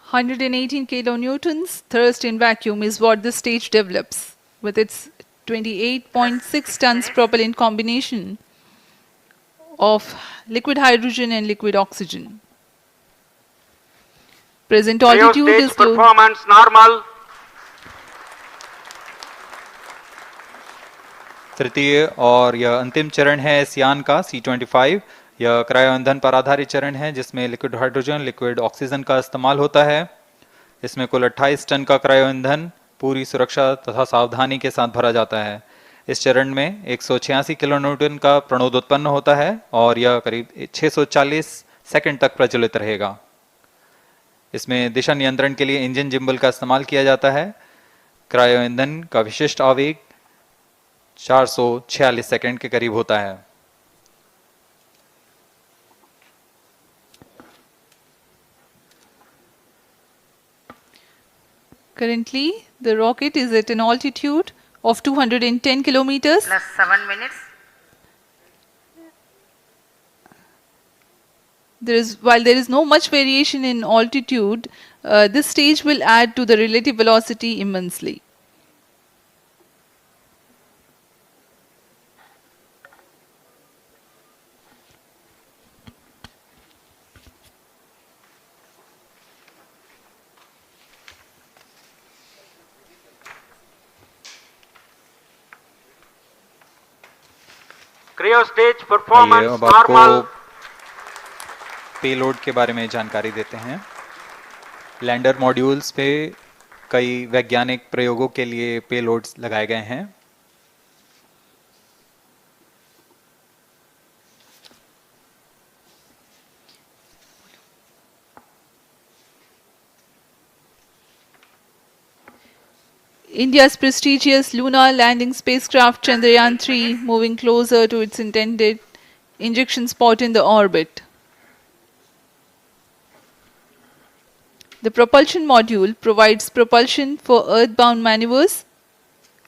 118 kilonewtons thrust in vacuum is what the stage develops with its 28.6 tons propellant combination of liquid hydrogen and liquid oxygen. Present altitude is performance normal. तृतीय और यह अंतिम चरण है इस यान का C-25। यह क्रायो ईंधन पर आधारित चरण है जिसमें लिक्विड हाइड्रोजन, लिक्विड ऑक्सीजन का इस्तेमाल होता है। इसमें कुल 28 टन का क्रायो ईंधन पूरी सुरक्षा तथा सावधानी के साथ भरा जाता है। इस चरण में 186 किलो न्यूटन का प्रणोद उत्पन्न होता है और यह करीब 640 सेकंड तक प्रज्वलित रहेगा। इसमें दिशा नियंत्रण के लिए इंजन जिम्बल का इस्तेमाल किया जाता है। क्रायो ईंधन का विशिष्ट आवेग 446 सेकंड के करीब होता है। currently the rocket is at an altitude of 210 kilometers. Plus 7 minutes. While there is no much variation in altitude, this stage will add to the relative velocity immensely. Cryo stage आइए performance अब आपको normal. Payload के बारे में जानकारी देते हैं। Lander modules पे कई वैज्ञानिक प्रयोगों के लिए पेलोड्स लगाए गए हैं। India's prestigious lunar landing spacecraft Chandrayaan-3 moving closer to its intended injection spot in the orbit. The propulsion module provides propulsion for earthbound maneuvers,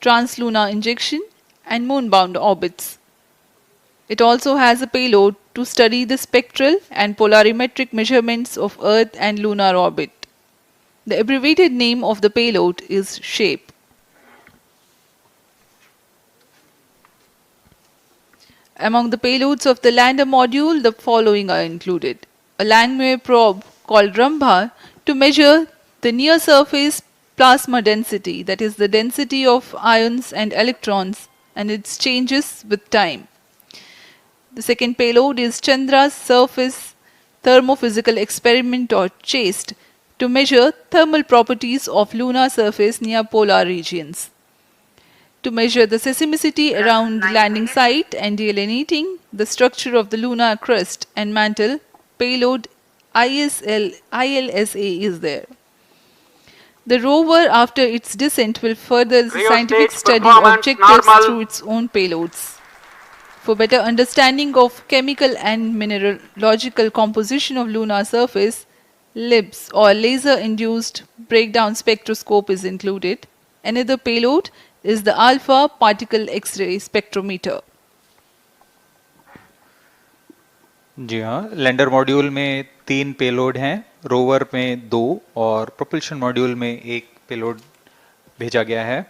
translunar injection, and moonbound orbits. It also has a payload to study the spectral and polarimetric measurements of Earth and lunar orbit. The abbreviated name of the payload is SHAPE. Among the payloads of the lander module, the following are included. A Langmuir probe called Rambha to measure the near-surface plasma density, that is the density of ions and electrons, and its changes with time. The second payload is Chandra's Surface Thermophysical Experiment or CHASTE to measure thermal properties of lunar surface near polar regions. To measure the seismicity around the landing site and delineating the structure of the lunar crust and mantle, payload ILSA is there. The rover after its descent will further the Cryo scientific stage study performance objectives normal. through its own payloads. For better understanding of chemical and mineralogical composition of lunar surface, LIBS or laser-induced breakdown spectroscope is included. Another payload is the alpha particle X-ray spectrometer. जी हाँ, lander module में 3 payload हैं, rover में 2 और propulsion module में 1 payload भेजा गया है।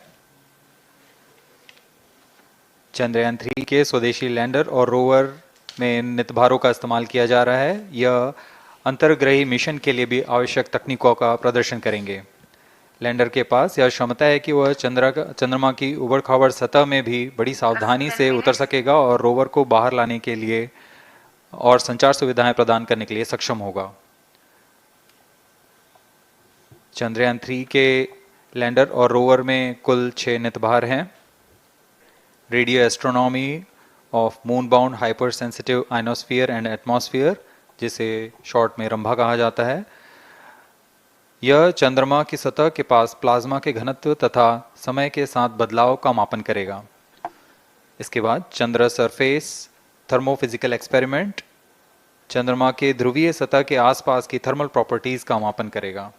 चंद्रयान 3 के स्वदेशी लैंडर और रोवर में नितभारों का इस्तेमाल किया जा रहा है। यह अंतर्ग्रही मिशन के लिए भी आवश्यक तकनीकों का प्रदर्शन करेंगे। लैंडर के पास यह क्षमता है कि वह चंद्रमा की उबड़-खाबड़ सतह में भी बड़ी सावधानी से उतर सकेगा और रोवर को बाहर लाने के लिए और संचार सुविधाएं प्रदान करने के लिए सक्षम होगा। चंद्रयान 3 के लैंडर और रोवर में कुल 6 नितभार हैं। Radio astronomy of moon bound hyper sensitive ionosphere and atmosphere, जिसे शॉर्ट में रंभा कहा जाता है, यह चंद्रमा की सतह के पास प्लाज्मा के घनत्व तथा समय के साथ बदलाव का मापन करेगा। इसके बाद चंद्र सरफेस थर्मोफिजिकल एक्सपेरिमेंट चंद्रमा के ध्रुवीय सतह के आसपास की थर्मल प्रॉपर्टीज का मापन करेगा।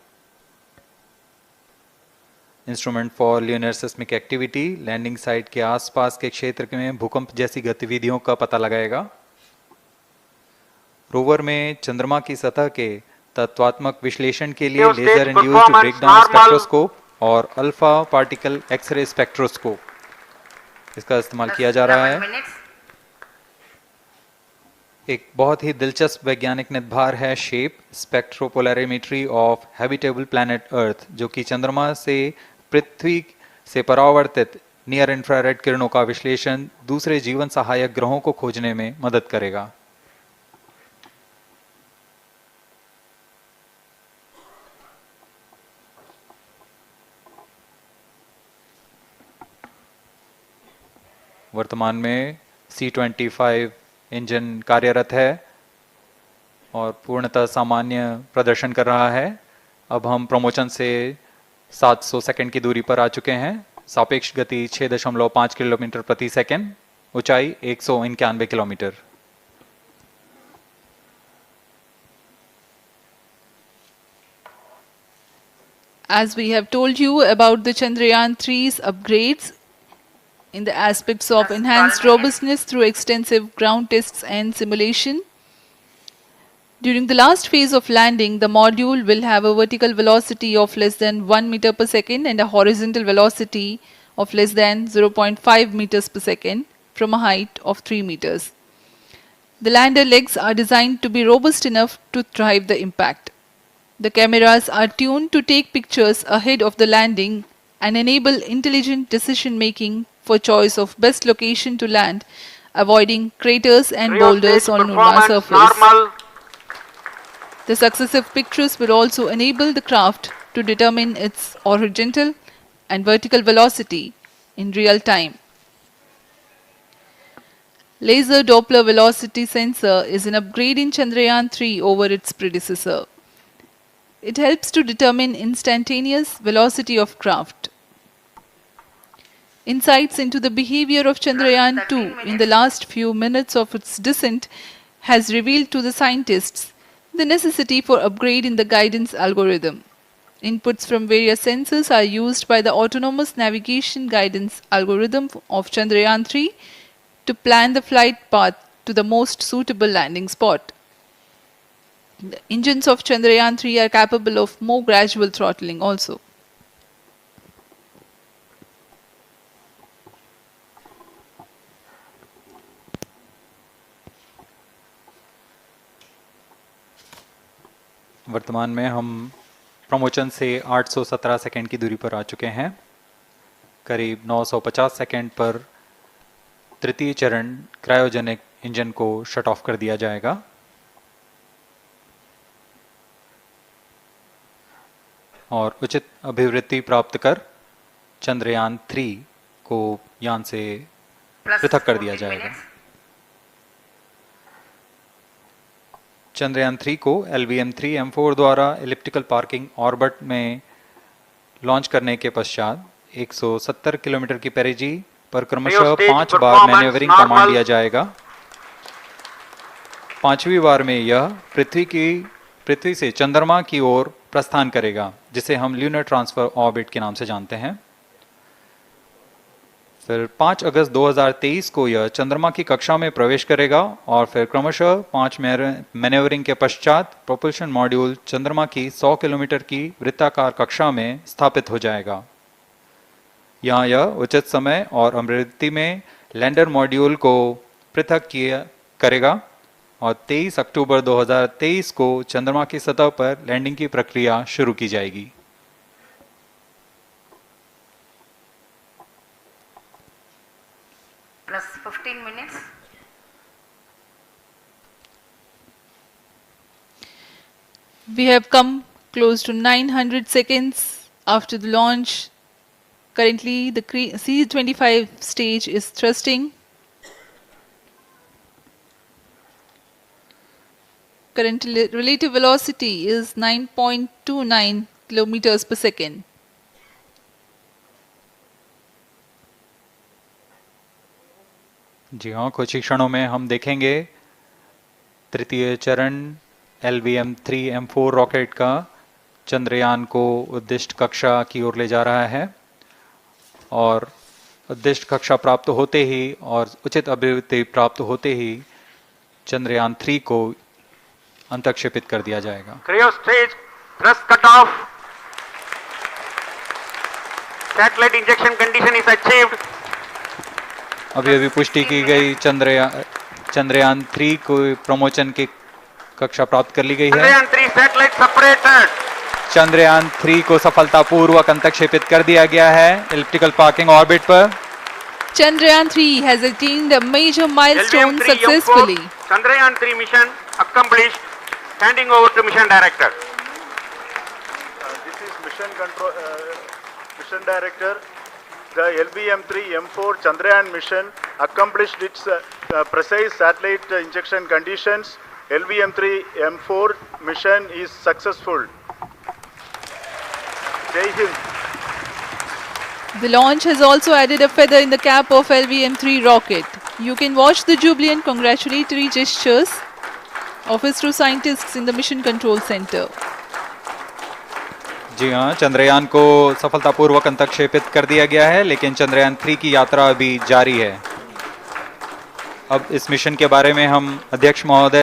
Instrument for lunar seismic activity landing site के आसपास के क्षेत्र में भूकंप जैसी गतिविधियों का पता लगाएगा। रोवर में चंद्रमा की सतह के तत्वात्मक विश्लेषण के लिए लेजर इंड्यूस्ड ब्रेकडाउन स्पेक्ट्रोस्कोप और अल्फा पार्टिकल एक्सरे स्पेक्ट्रोस्कोप इसका इस्तेमाल किया जा रहा है। एक बहुत ही दिलचस्प वैज्ञानिक नितभार है shape स्पेक्ट्रोपोलैरिमेट्री of habitable planet earth, जो कि चंद्रमा से पृथ्वी से परावर्तित नियर इंफ्रारेड किरणों का विश्लेषण दूसरे जीवन सहायक ग्रहों को खोजने में मदद करेगा। वर्तमान में C-25 इंजन कार्यरत है और पूर्णतः सामान्य प्रदर्शन कर रहा है। अब हम प्रमोशन से 700 सेकंड की दूरी पर आ चुके हैं। सापेक्ष गति 6.5 किलोमीटर प्रति सेकंड, ऊंचाई 191 kilometre. As we have told you about the Chandrayaan-3's upgrades in the aspects of enhanced robustness through extensive ground tests and simulation. During the last phase of landing, the module will have a vertical velocity of less than 1 meter per second and a horizontal velocity of less than 0.5 meters per second from a height of 3 meters. The lander legs are designed to be robust enough to drive the impact. The cameras are tuned to take pictures ahead of the landing and enable intelligent decision making for choice of best location to land avoiding craters and Cryo boulders stage on lunar performance surface. normal. The successive pictures will also enable the craft to determine its horizontal and vertical velocity in real time. Laser Doppler velocity sensor is an upgrade in Chandrayaan-3 over its predecessor. It helps to determine instantaneous velocity of craft. Insights into the behavior of Chandrayaan-2 in the last few minutes of its descent has revealed to the scientists the necessity for upgrade in the guidance algorithm. Inputs from various sensors are used by the autonomous navigation guidance algorithm of Chandrayaan-3 to plan the flight path to the most suitable landing spot. The engines of Chandrayaan-3 are capable of more gradual throttling also. वर्तमान में हम promotion से 817 second की दूरी पर आ चुके हैं। करीब 950 सेकंड पर तृतीय चरण क्रायोजेनिक इंजन को शट ऑफ कर दिया जाएगा। और उचित अभिवृद्धि प्राप्त कर चंद्रयान 3 को यान से पृथक कर दिया जाएगा। चंद्रयान 3 को LVM-3M4 द्वारा एलिप्टिकल पार्किंग ऑर्बिट में लॉन्च करने के पश्चात 170 किलोमीटर की पेरिजी पर क्रमशः 5 बार मैन्यूवरिंग कमांड दिया जाएगा। 5वीं बार में यह पृथ्वी से चंद्रमा की ओर प्रस्थान करेगा, जिसे हम ल्यूनर ट्रांसफर ऑर्बिट के नाम से जानते हैं। फिर 5 अगस्त 2023 को यह चंद्रमा की कक्षा में प्रवेश करेगा और फिर क्रमशः 5 मैन्यूवरिंग के पश्चात प्रोपल्शन मॉड्यूल चंद्रमा की 100 किलोमीटर की वृत्ताकार कक्षा में स्थापित हो जाएगा। यहाँ यह उचित समय और अभिवृद्धि में लैंडर मॉड्यूल को पृथक करेगा और 23 अक्टूबर 2023 को चंद्रमा की सतह पर लैंडिंग की प्रक्रिया शुरू की जाएगी। Plus 15 minutes. We have come close to 900 seconds after the launch. Currently, the C-25 stage is thrusting. Current relative velocity is 9.29 kilometers per second. जी हाँ, कुछ ही क्षणों में हम देखेंगे तृतीय चरण LVM-3M4 रॉकेट का चंद्रयान को उद्दिष्ट कक्षा की ओर ले जा रहा है और उद्दिष्ट कक्षा प्राप्त होते ही और उचित अभिवृद्धि प्राप्त होते ही चंद्रयान 3 को अंतक्षेपित कर दिया जाएगा। Cryo stage thrust cutoff. Satellite injection condition is achieved. अभी पुष्टि की गई चंद्रयान 3 को प्रमोशन की कक्षा प्राप्त कर ली गई है। Chandrayaan 3 satellite separated. चंद्रयान 3 को सफलतापूर्वक अंतक्षेपित कर दिया गया है एलिप्टिकल पार्किंग ऑर्बिट पर। Chandrayaan 3 has attained a major milestone successfully. Chandrayaan 3 mission accomplished. Handing over to mission director. This is mission director. The LVM-3M4 Chandrayaan mission accomplished its precise satellite injection conditions. LVM-3M4 mission is successful. Jai Hind. The launch has also added a feather in the cap of LVM-3 rocket. You can watch the jubilant congratulatory gestures of ISRO scientists in the Mission Control Center. जी हाँ, चंद्रयान को सफलतापूर्वक अंतक्षेपित कर दिया गया है, लेकिन चंद्रयान 3 की यात्रा अभी जारी है। अब इस मिशन के बारे में हम अध्यक्ष महोदय